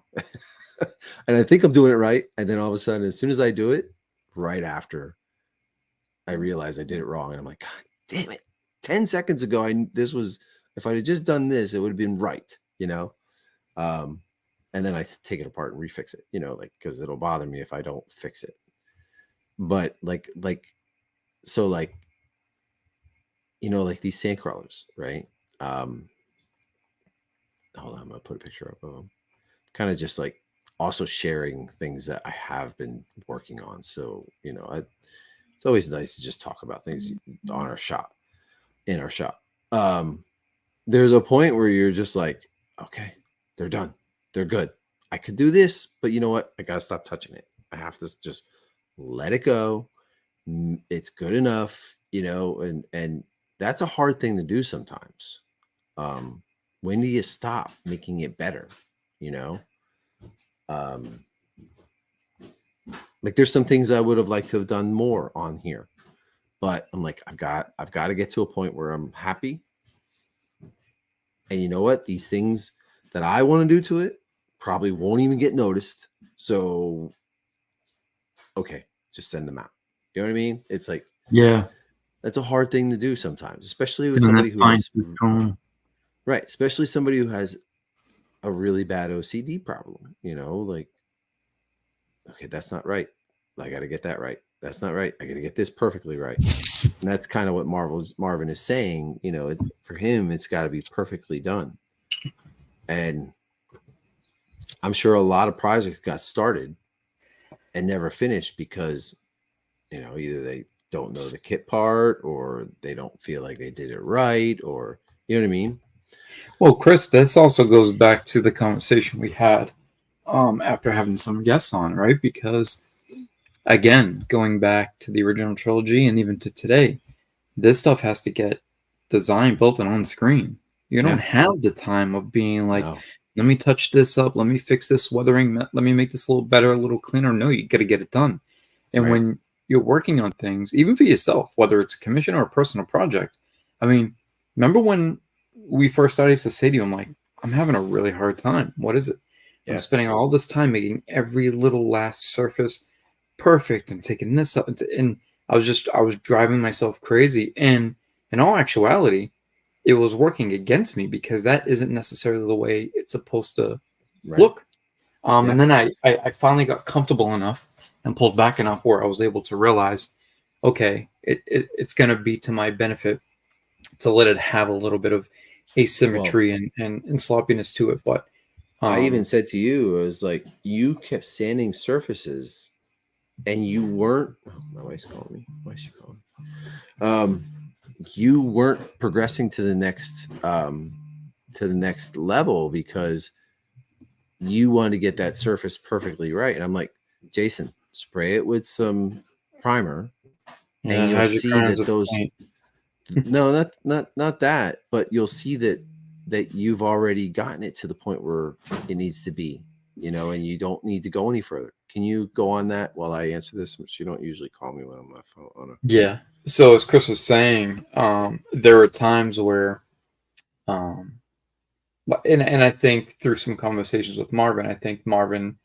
and I think I'm doing it right, and then all of a sudden, as soon as I do it, right after, I realize I did it wrong, and I'm like, God damn it! 10 seconds ago, if I had just done this, it would have been right, and then I take it apart and refix it, because it'll bother me if I don't fix it. But like these sand crawlers, right? Hold on, I'm gonna put a picture up of them. Kind of just like also sharing things that I have been working on. So, it's always nice to just talk about things in our shop. There's a point where you're just like, okay, they're done. They're good. I could do this, but you know what? I got to stop touching it. I have to just let it go. It's good enough, and that's a hard thing to do sometimes. When do you stop making it better? Like there's some things I would have liked to have done more on here, but I'm like, I've got to get to a point where I'm happy. And you know what? These things that I want to do to it probably won't even get noticed. So, okay, just send them out. You know what I mean? It's like, yeah, That's a hard thing to do sometimes, especially with Doing that somebody who fine has tooth comb. right, especially somebody who has a really bad OCD problem. Like, okay, that's not right. I got to get that right. That's not right. I got to get this perfectly right. And that's kind of what Marvin is saying. For him, it's got to be perfectly done. And I'm sure a lot of projects got started and never finished because, either they don't know the kit part or they don't feel like they did it right, or, you know what I mean? Well, Chris, this also goes back to the conversation we had after having some guests on, right? Because again, going back to the original trilogy and even to today, this stuff has to get designed, built, and on screen. You don't have the time of being like, No. let me touch this up, let me fix this weathering, let me make this a little better, a little cleaner. No, you got to get it done. And Right. when you're working on things, even for yourself, whether it's a commission or a personal project, I mean, remember when we first started, I used to say to you, I'm like, I'm having a really hard time. What is it? I'm Yeah. spending all this time making every little last surface perfect and taking this up. And I was driving myself crazy. And in all actuality, it was working against me because that isn't necessarily the way it's supposed to Right. look. Yeah. And then I finally got comfortable enough and pulled back enough where I was able to realize, okay, it's going to be to my benefit to let it have a little bit of asymmetry and sloppiness to it. But I even said to you, I was like, you kept sanding surfaces and you weren't, my wife's calling me. Why is she calling? You weren't progressing to the next level because you wanted to get that surface perfectly right. And I'm like, Jason, spray it with some primer and you'll see that those no, not that, but you'll see that you've already gotten it to the point where it needs to be, and you don't need to go any further. Can you go on that while I answer this? She don't usually call me when I'm on my phone. Yeah. So as Chris was saying, there are times where, and I think through some conversations with Marvin, I think Marvin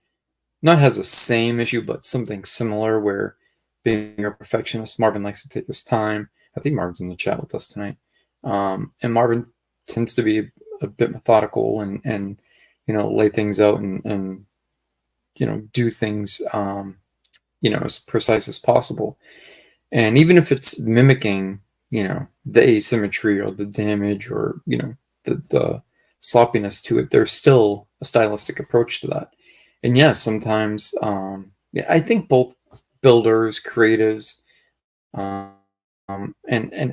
not has the same issue, but something similar where being a perfectionist, Marvin likes to take his time. I think Marvin's in the chat with us tonight. And Marvin tends to be a bit methodical and lay things out and do things, as precise as possible. And even if it's mimicking, the asymmetry or the damage or, the sloppiness to it, there's still a stylistic approach to that. And yes, sometimes, I think both builders, creatives, and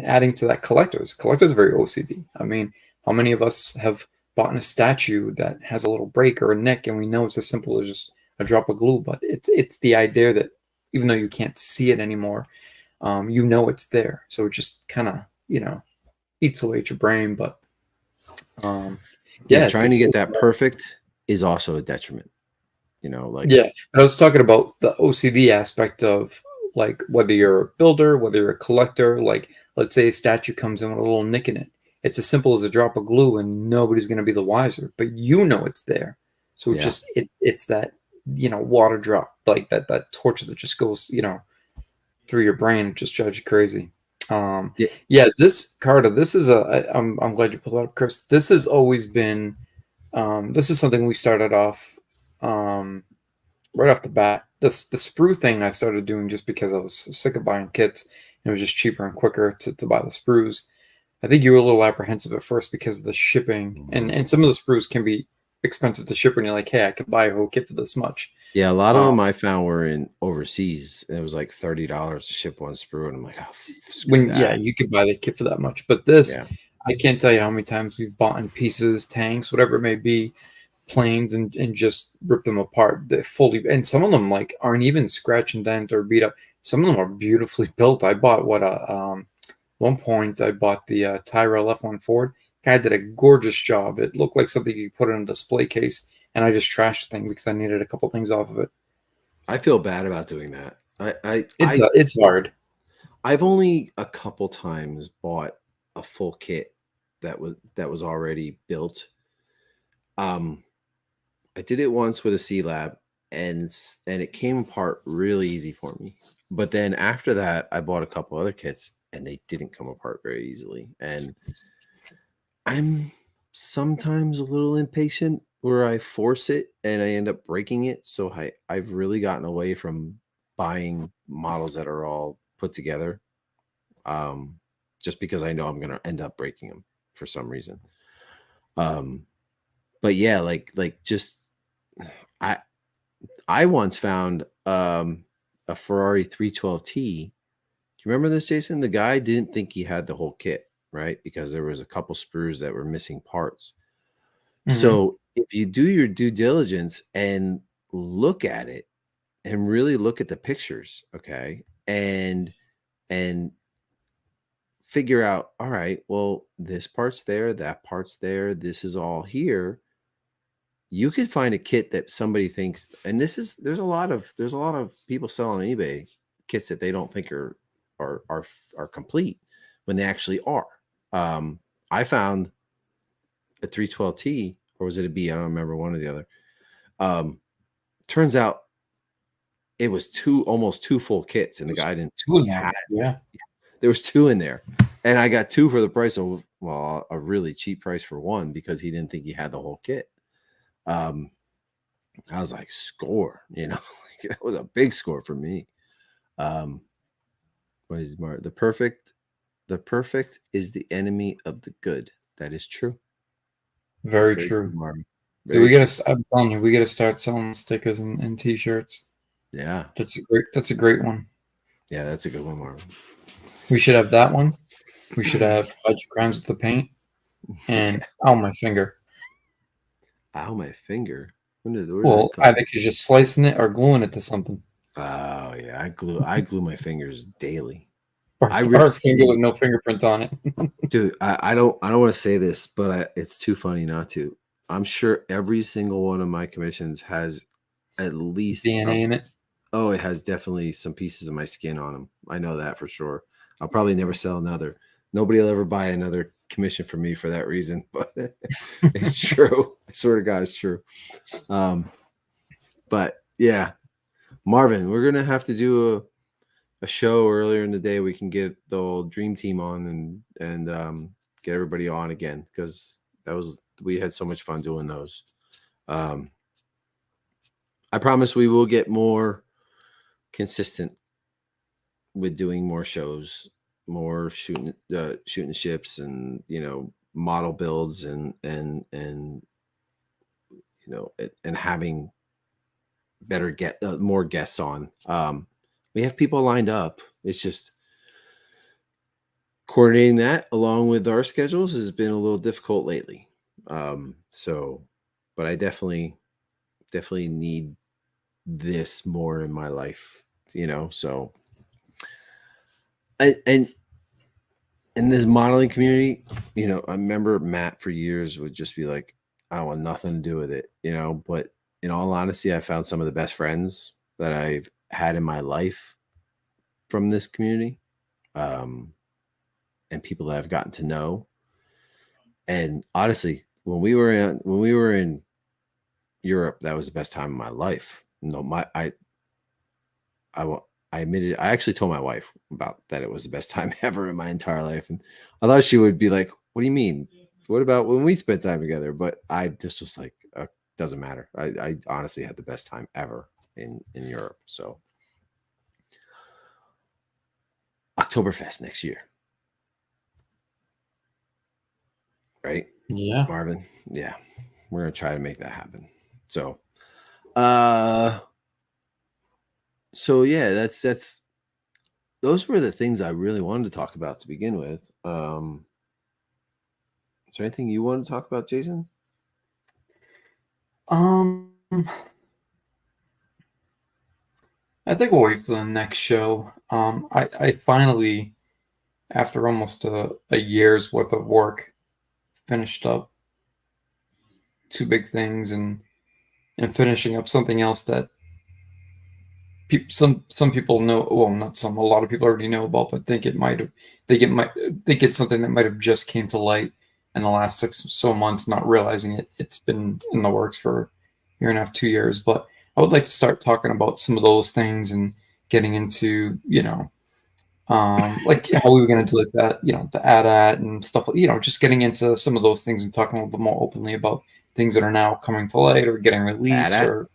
adding to that, collectors are very OCD. I mean, how many of us have bought a statue that has a little break or a nick, and we know it's as simple as just a drop of glue, but it's the idea that even though you can't see it anymore, it's there. So it just kind of eats away at your brain. But trying to get that perfect is also a detriment. But I was talking about the OCD aspect of like whether you're a builder, whether you're a collector. Like, let's say a statue comes in with a little nick in it. It's as simple as a drop of glue, and nobody's going to be the wiser. But it's there. So it's that water drop, like that torch that just goes through your brain. It just drives you crazy. This Carter, this is I'm glad you pulled that up, Chris. This has always been this is something we started off right off the bat. The sprue thing I started doing just because I was sick of buying kits. It was just cheaper and quicker to buy the sprues. I think you were a little apprehensive at first because of the shipping, and some of the sprues can be expensive to ship when you're like, hey, I could buy a whole kit for this much. Yeah, a lot of them I found were in overseas, and it was like $30 to ship one sprue, and I'm like, you could buy the kit for that much. But this, I can't tell you how many times we've bought in pieces, tanks, whatever it may be, planes, and just rip them apart. They're fully, and some of them like aren't even scratch and dent or beat up. Some of them are beautifully built. I bought one point I bought the Tyrrell F1 Ford. Guy did a gorgeous job. It looked like something you could put in a display case, and I just trashed the thing because I needed a couple things off of it. I feel bad about doing that. It's hard. I've only a couple times bought a full kit that was already built. I did it once with a C-Lab, and it came apart really easy for me. But then after that, I bought a couple other kits, and they didn't come apart very easily. And I'm sometimes a little impatient where I force it and I end up breaking it. So I've really gotten away from buying models that are all put together, just because I know I'm going to end up breaking them for some reason. But yeah, just I once found a Ferrari 312T. Do you remember this, Jason? The guy didn't think he had the whole kit, right? Because there was a couple sprues that were missing parts. Mm-hmm. So if you do your due diligence and look at it and really look at the pictures, okay, and figure out, all right, well, this part's there, that part's there, this is all here. You could find a kit that somebody thinks, and there's a lot of people selling on eBay kits that they don't think are complete when they actually are. I found a 312T, or was it a B? I don't remember, one or the other. Turns out it was almost two full kits, and the guy didn't have. Yeah, there was two in there, and I got two for the price of, well, a really cheap price for one, because he didn't think he had the whole kit. I was like, score, that was a big score for me. What is Mark? The perfect is the enemy of the good. That is true. very true. Very we gotta. true. I'm telling you, we gotta start selling stickers and T-shirts. Yeah, That's a great one. Yeah, that's a good one, Marvin. We should have that one. We should have Hide Your Crimes with the Paint and Ow My Finger. Ow My Finger. Well, either because you're slicing it or gluing it to something. Oh yeah, I glue my fingers daily. Or finger with no fingerprint on it. Dude, I don't want to say this, but it's too funny not to. I'm sure every single one of my commissions has at least DNA in it. Oh, it has definitely some pieces of my skin on them. I know that for sure. I'll probably never sell another. Nobody will ever buy another commission from me for that reason, but it's true. I swear to God, it's true. But yeah, Marvin, we're gonna have to do a show earlier in the day. We can get the old dream team on and get everybody on again, because we had so much fun doing those. I promise we will get more consistent with doing more shows, more shooting ships, and model builds, and having better more guests on. We have people lined up. It's just coordinating that along with our schedules has been a little difficult lately. But I definitely need this more in my life, so. And in this modeling community, I remember Matt for years would just be like, I don't want nothing to do with it, but in all honesty, I found some of the best friends that I've had in my life from this community, and people that I've gotten to know. And honestly, when we were in Europe, that was the best time of my life. I admitted, I actually told my wife about that. It was the best time ever in my entire life. And I thought she would be like, what do you mean? What about when we spent time together? But I just was like, doesn't matter. I honestly had the best time ever in Europe. So Oktoberfest next year. Right? Yeah. Marvin? Yeah. We're going to try to make that happen. So, yeah, that's those were the things I really wanted to talk about to begin with. Is there anything you wanted to talk about, Jason? I think we'll wait for the next show. I finally, after almost a year's worth of work, finished up two big things and finishing up something else that some people know. Well, not some. A lot of people already know about, but think it's something that might have just came to light in the last 6 or so months, not realizing it. It's been in the works for a year and a half, 2 years. But I would like to start talking about some of those things and getting into Like how we were going to do like that, the AT-AT and stuff, just getting into some of those things and talking a little bit more openly about things that are now coming to light or getting released. AT-AT? Or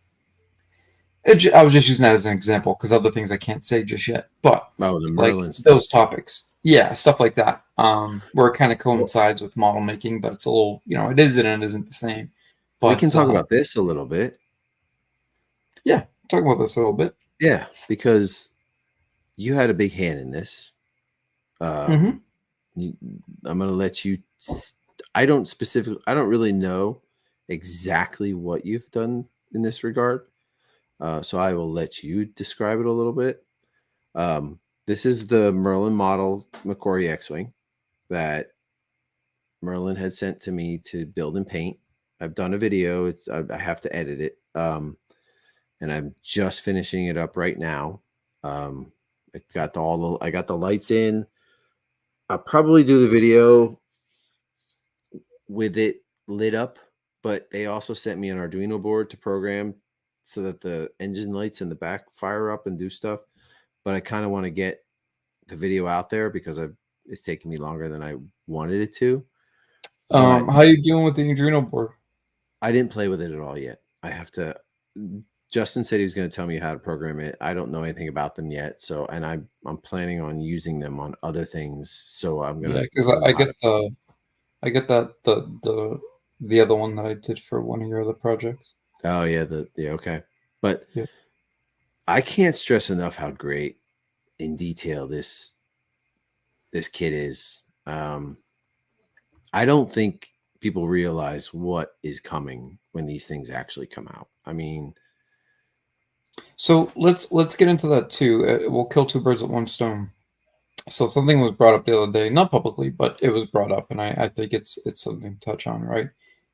I was just using that as an example because other things I can't say just yet, but Oh, the like Merlin stuff. those topics, yeah, stuff like that, where it kind of coincides with model making, but it's a little, it isn't and it isn't the same. But we can talk about this a little bit. Yeah, talk about this a little bit. Yeah, because you had a big hand in this. I'm going to let you. I don't really know exactly what you've done in this regard. So I will let you describe it a little bit. This is the Merlin model McCory X-Wing that Merlin had sent to me to build and paint. I've done a video. I have to edit it. And I'm just finishing it up right now. I got the lights in. I'll probably do the video with it lit up, but they also sent me an Arduino board to program so that the engine lights in the back fire up and do stuff. But I kind of want to get the video out there because it's taking me longer than I wanted it to. How are you doing with the Arduino board? I didn't play with it at all yet. I have to. Justin said he was going to tell me how to program it. I don't know anything about them yet. So, and I'm planning on using them on other things. So I'm gonna. Yeah, because I get that the other one that I did for one of your other projects. Oh yeah, okay, but yeah. I can't stress enough how great in detail this kit is. I don't think people realize what is coming when these things actually come out. I mean, so let's get into that too. We'll kill two birds with one stone. So something was brought up the other day, not publicly, but it was brought up, and I think it's something to touch on, right?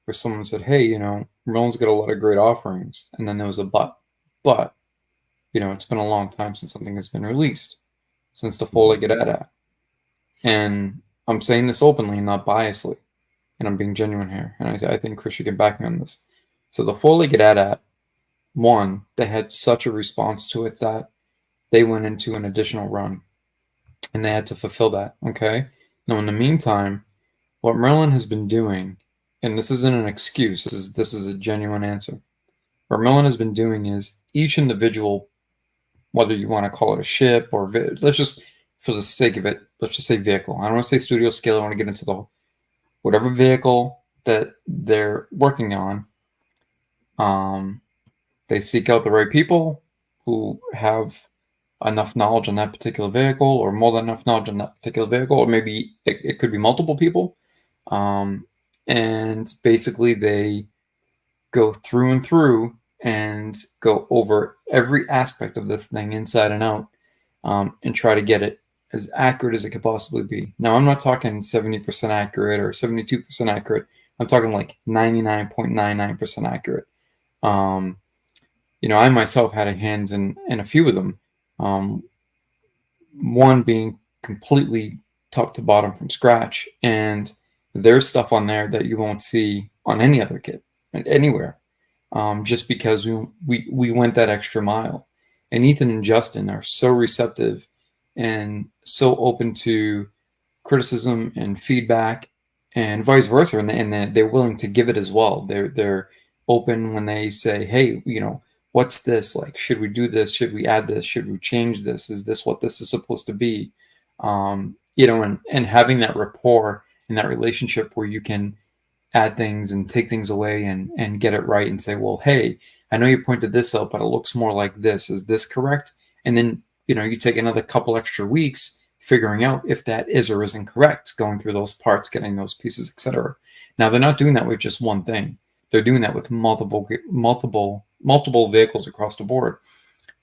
Where someone said, "Hey, Merlin's got a lot of great offerings," and then there was a but, it's been a long time since something has been released, since the four-legged AT-AT, and I'm saying this openly, not biasly, and I'm being genuine here, and I think Chris should get back me on this. So the four-legged AT-AT, one, they had such a response to it that they went into an additional run. And they had to fulfill that, okay? Now, in the meantime, what Merlin has been doing, and this isn't an excuse, this is a genuine answer. What Merlin has been doing is each individual, whether you want to call it a ship or let's just, for the sake of it, let's just say vehicle. I don't want to say studio scale. I want to get into the whatever vehicle that they're working on. They seek out the right people who have enough knowledge on that particular vehicle, or more than enough knowledge on that particular vehicle, or maybe it could be multiple people. And basically they go through and through and go over every aspect of this thing inside and out, and try to get it as accurate as it could possibly be. Now, I'm not talking 70% accurate or 72% accurate. I'm talking like 99.99% accurate. I myself had a hand in a few of them. One being completely top to bottom from scratch, and there's stuff on there that you won't see on any other kit anywhere, just because we went that extra mile. And Ethan and Justin are so receptive and so open to criticism and feedback, and vice versa, and they're willing to give it as well. They're open when they say, hey, what's this? Like, should we do this? Should we add this? Should we change this? Is this what this is supposed to be? And having that rapport and that relationship where you can add things and take things away and get it right and say, well, hey, I know you pointed this out, but it looks more like this. Is this correct? And then, you take another couple extra weeks figuring out if that is or isn't correct, going through those parts, getting those pieces, etc. Now, they're not doing that with just one thing. They're doing that with multiple vehicles across the board.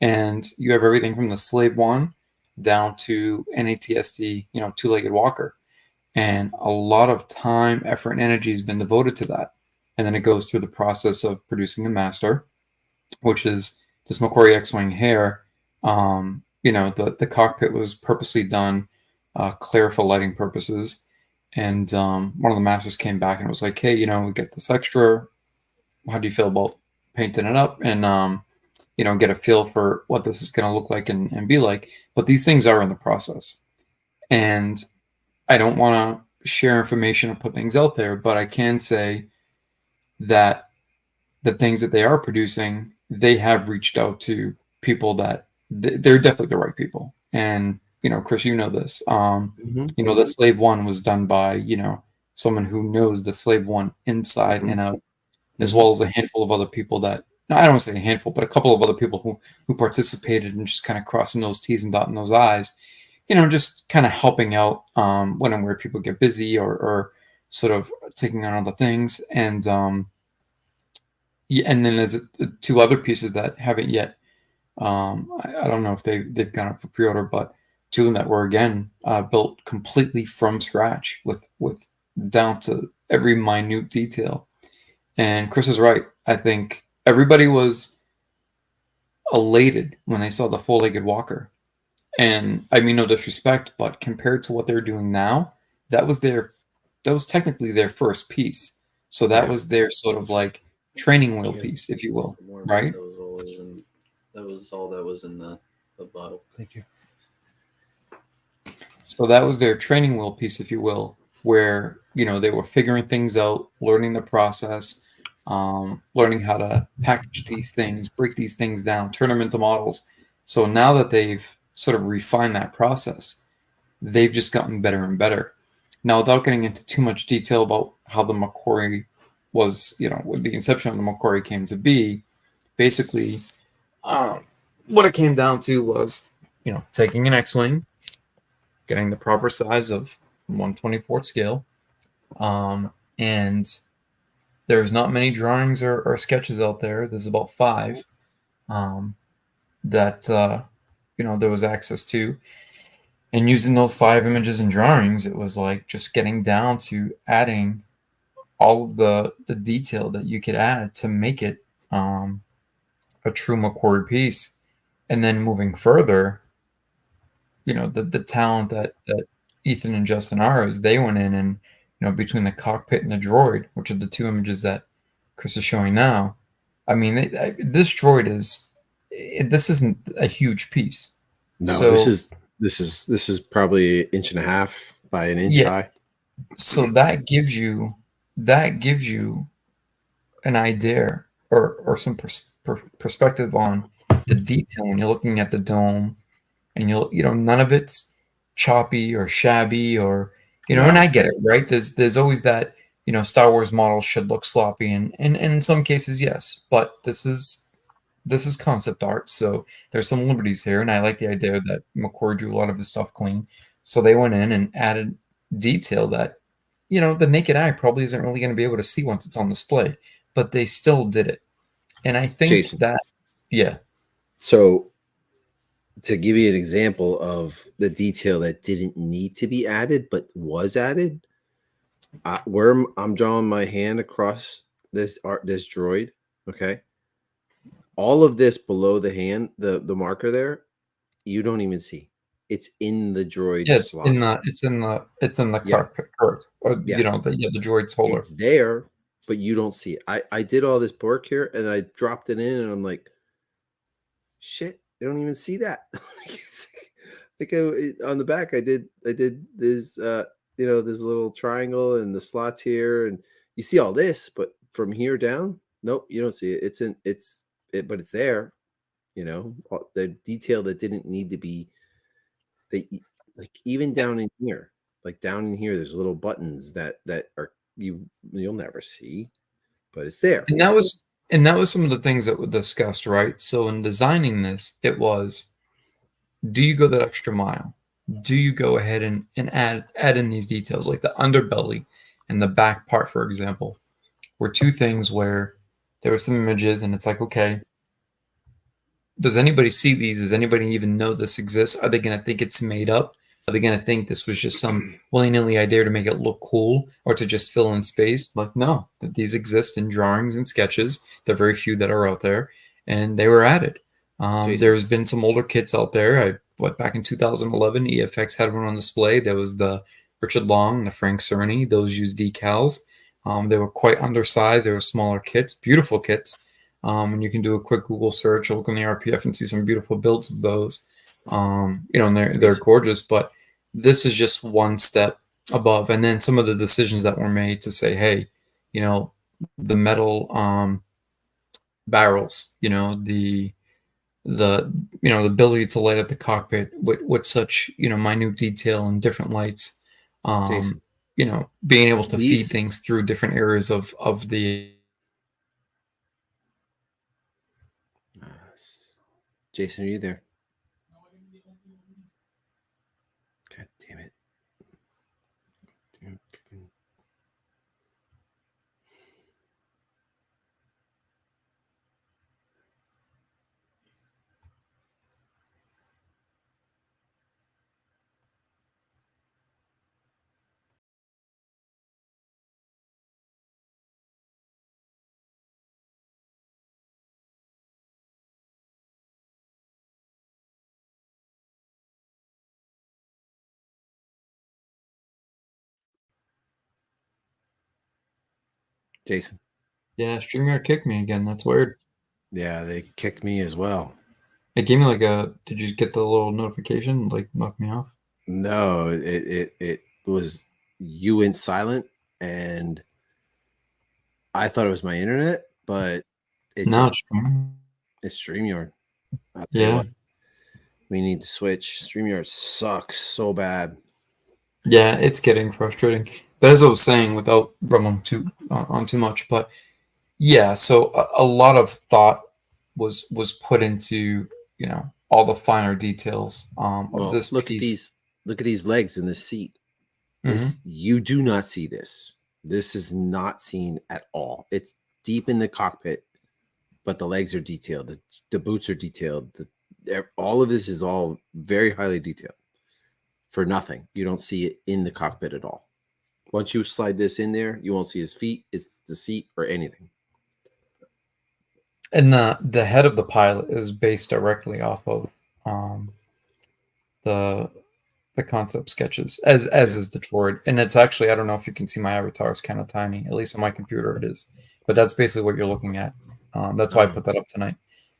And you have everything from the Slave 1 down to NATSD, two-legged walker. And a lot of time, effort, and energy has been devoted to that. And then it goes through the process of producing a master, which is this McCory X-Wing here. The cockpit was purposely done clear for lighting purposes. And one of the masters came back and was like, hey, we get this extra. How do you feel about painting it up and, get a feel for what this is going to look like and be like? But these things are in the process. And I don't want to share information or put things out there, but I can say that the things that they are producing, they have reached out to people that they're definitely the right people. And, Chris, you know this. That Slave One was done by, someone who knows the Slave One inside and out, as well as a handful of other people that, I don't want to say a handful, but a couple of other people who participated and just kind of crossing those T's and dotting those I's, just kind of helping out when and where people get busy or sort of taking on other things. And yeah, and then there's two other pieces that haven't yet. I don't know if they've gone up for pre-order, but two of them that were again built completely from scratch with down to every minute detail. And Chris is right. I think everybody was elated when they saw the four-legged walker. And I mean no disrespect, but compared to what they're doing now, that was technically their first piece. So that was their sort of like training wheel piece, if you will, right? That was all that was in the bottle. Thank you. So that was their training wheel piece, if you will, where they were figuring things out, learning the process, learning how to package these things, break these things down, turn them into models. So now that they've sort of refined that process, they've just gotten better and better. Now, without getting into too much detail about how the McQuarrie was, with the inception of the McQuarrie came to be, basically, what it came down to was, taking an X-Wing, getting the proper size of 1/24 scale, and there's not many drawings or sketches out there. There's about 5 that there was access to. And using those 5 images and drawings, it was like just getting down to adding all of the detail that you could add to make it a true McQuarrie piece. And then moving further, the talent that Ethan and Justin are is they went in and, between the cockpit and the droid, which are the 2 images that Chris is showing now. I mean, this droid this isn't a huge piece. No, so, this is probably 1.5 inches by 1 inch high. So that gives you an idea or some perspective on the detail when you're looking at the dome, and none of it's choppy or shabby or and I get it, right? There's always that Star Wars models should look sloppy, and in some cases yes, but this is concept art, so there's some liberties here, and I like the idea that McQuarrie drew a lot of his stuff clean, so they went in and added detail that the naked eye probably isn't really going to be able to see once it's on display, but they still did it. And I think Jason, so to give you an example of the detail that didn't need to be added but was added, where I'm drawing my hand across this droid, okay, all of this below the hand, the marker there, you don't even see. It's in the droid slot. It's in the cockpit, correct? Or, the droid's holder. It's there, but you don't see it. I did all this work here, and I dropped it in, and I'm like, shit, you don't even see that. On the back, I did this, this little triangle and the slots here, and you see all this, but from here down, nope, you don't see it. But it's there, the detail that didn't need to be. Like even down in here, there's little buttons that are you'll never see, but it's there. And that was some of the things that were discussed, right? So in designing this, it was, do you go that extra mile? Do you go ahead and add in these details, like the underbelly and the back part, for example, were 2 things where there were some images, and it's like, okay, does anybody see these? Does anybody even know this exists? Are they going to think it's made up? Are they going to think this was just some willy-nilly idea to make it look cool or to just fill in space? Like, no, these exist in drawings and sketches. There are very few that are out there, and they were added. There's been some older kits out there. Back in 2011, EFX had one on display. There was the Richard Long, the Frank Cerny. Those used decals. They were quite undersized. They were smaller kits, beautiful kits. And you can do a quick Google search or look on the RPF and see some beautiful builds of those. And they're gorgeous. But this is just one step above. And then some of the decisions that were made to say, hey, you know, the metal barrels, you know, the you know, the ability to light up the cockpit with such, you know, minute detail and different lights, Jason, you know, being able to feed these things through different areas of the uh, Jason, are you there? God damn it. Damn freaking- Jason. yeah, StreamYard kicked me again. That's weird. Yeah, they kicked me as well. It gave me like a. Did you get the little notification? Like knock me off? No, it was you went silent, and I thought it was my internet, but it No, just it's StreamYard. it's StreamYard. I'll tell you Yeah, what, we need to switch. StreamYard sucks so bad. yeah, it's getting frustrating. But as I was saying, without rumbling too on too much, but yeah, so a lot of thought was put into, you know, all the finer details of Well, this piece. look at these legs in this seat. Hmm. This you do not see this. This is not seen at all. It's deep in the cockpit, but the legs are detailed. The boots are detailed. All of this is all very highly detailed for nothing. You don't see it in the cockpit at all. Once you slide this in there, you won't see his feet, is the seat, or anything. And the head of the pilot is based directly off of um, the concept sketches, as Yeah. is the droid. And it's actually, I don't know if you can see my avatar, it's kind of tiny. At least on my computer it is. But that's basically what you're looking at. That's why I Oh, put that up tonight,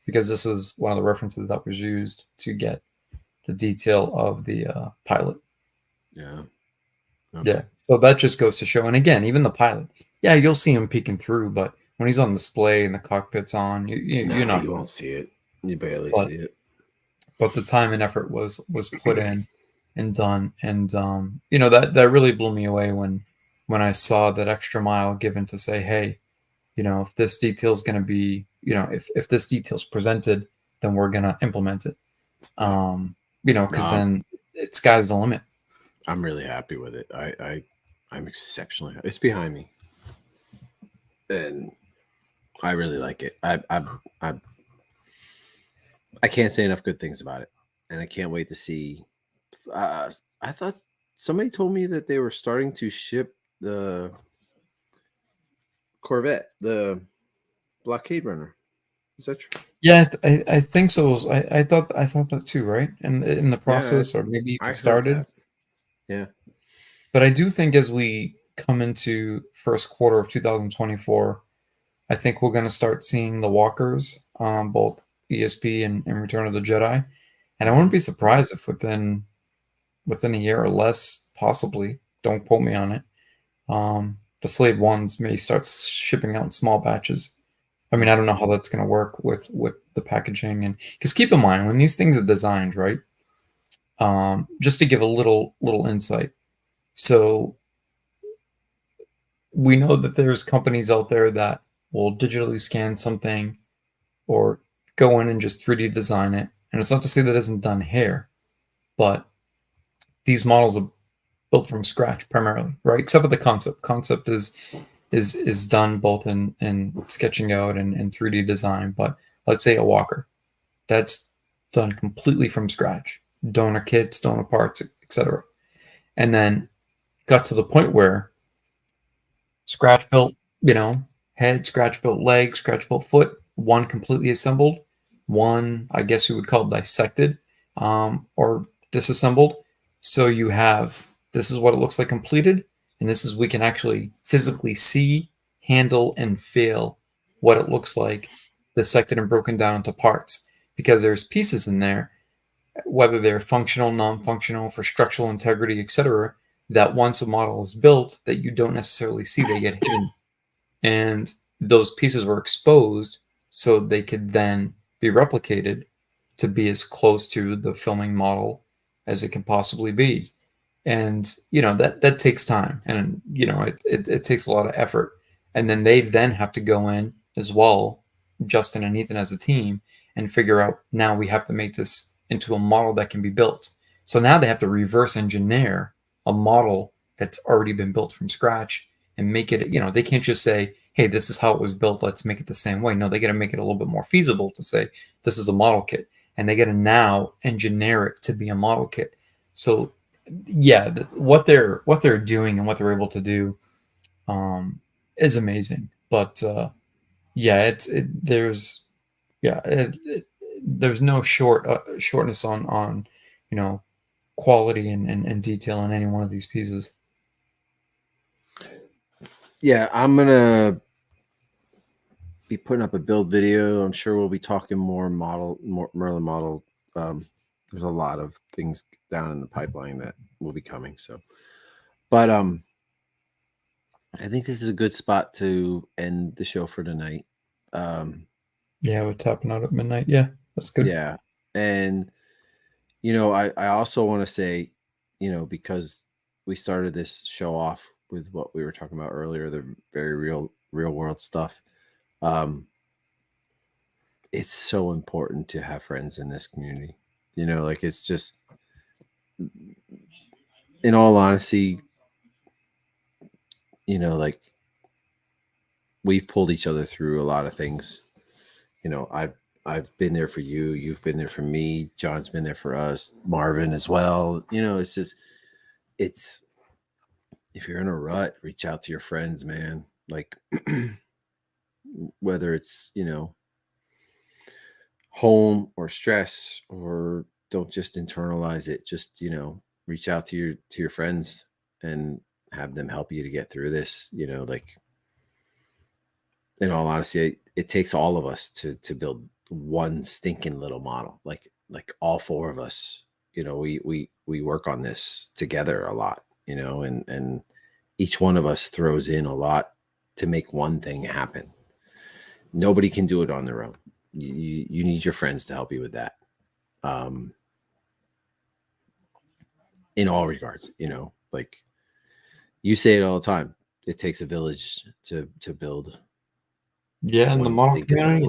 because this is one of the references that was used to get the detail of the pilot. yeah. Yeah. Okay. So that just goes to show. And again, even the pilot, yeah, you'll see him peeking through, but when he's on display and the cockpit's on, you're No, not you going won't to. see it. You barely But see it. the time and effort was put in and done, and you know, that really blew me away when I saw that extra mile given to say, hey, you know, if this detail is going to be, you know, if this detail's presented, then we're going to implement it. Yeah. You know, because No, then it's sky's the limit. I'm really happy with it. I'm exceptionally. It's behind me, and I really like it. I can't say enough good things about it, and I can't wait to see. I thought somebody told me that they were starting to ship the Corvette, the blockade runner. Is that true? Yeah, I think so. I thought that too, right? And in the Yeah, process, or maybe I even heard started. that. Yeah. But I do think as we come into first quarter of 2024, I think we're going to start seeing the walkers, both ESP and Return of the Jedi, and I wouldn't be surprised if within a year or less, possibly. Don't quote me on it. The Slave ones may start shipping out in small batches. I mean, I don't know how that's going to work with the packaging, and because keep in mind when these things are designed, right? Just to give a little insight. So we know that there's companies out there that will digitally scan something or go in and just 3D design it. And it's not to say that isn't done here, but these models are built from scratch primarily, right? Except for the concept. Concept is done both in sketching out and 3D design. But let's say a walker, that's done completely from scratch. Donor kits, donor parts, etc. And then got to the point where scratch built, you know, head, scratch built leg, scratch built foot, one completely assembled, one, I guess you would call dissected, or disassembled. So you have, this is what it looks like completed, and this is, we can actually physically see, handle, and feel what it looks like dissected and broken down into parts, because there's pieces in there whether they're functional, non-functional, for structural integrity, etc., that once a model is built that you don't necessarily see, they get hidden. And those pieces were exposed so they could then be replicated to be as close to the filming model as it can possibly be. And that takes time, and it takes a lot of effort. And then they then have to go in as well, Justin and Ethan as a team, and figure out, now we have to make this into a model that can be built. So now they have to reverse engineer a model that's already been built from scratch and make it, they can't just say, hey, this is how it was built, let's make it the same way. No, they got to make it a little bit more feasible to say this is a model kit, and they got to now engineer it to be a model kit. So yeah, what they're doing and what they're able to do is amazing. But there's no shortness on quality and detail in any one of these pieces. Yeah, I'm gonna be putting up a build video. I'm sure we'll be talking more Merlin model. There's a lot of things down in the pipeline that will be coming. So, but I think this is a good spot to end the show for tonight. Yeah, we're tapping out at midnight. Yeah, that's good. Yeah, and I also want to say, because we started this show off with what we were talking about earlier, the very real world stuff. It's so important to have friends in this community. It's just, in all honesty, we've pulled each other through a lot of things. I've been there for you. You've been there for me. John's been there for us. Marvin as well. It's just, if you're in a rut, reach out to your friends, man. Like, whether it's, home or stress, or don't just internalize it. Just, reach out to your friends and have them help you to get through this. Like, in all honesty, it takes all of us to build one stinking little model. Like all four of us, we work on this together a lot, and each one of us throws in a lot to make one thing happen. Nobody can do it on their own. You need your friends to help you with that. In all regards, like you say it all the time, it takes a village to build. Yeah, in the model community,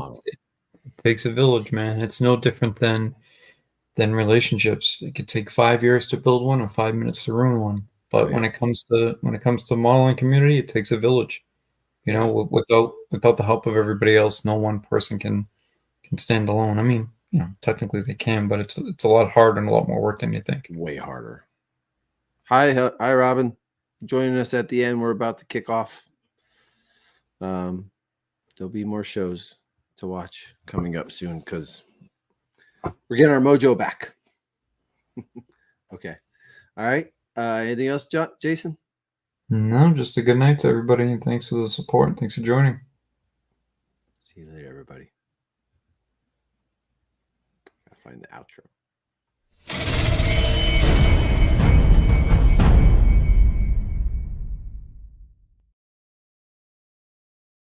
it takes a village, man. It's no different than relationships. It could take 5 years to build one, or 5 minutes to ruin one. But when it comes to modeling community, it takes a village. Without the help of everybody else, no one person can stand alone. I mean, technically they can, but it's a lot harder and a lot more work than you think. Way harder. Hi, Robin. Joining us at the end. We're about to kick off. There'll be more shows to watch coming up soon because we're getting our mojo back. Okay. All right. Anything else, Jason? No, just a good night to everybody, and thanks for the support. Thanks for joining. See you later, everybody. Gotta find the outro.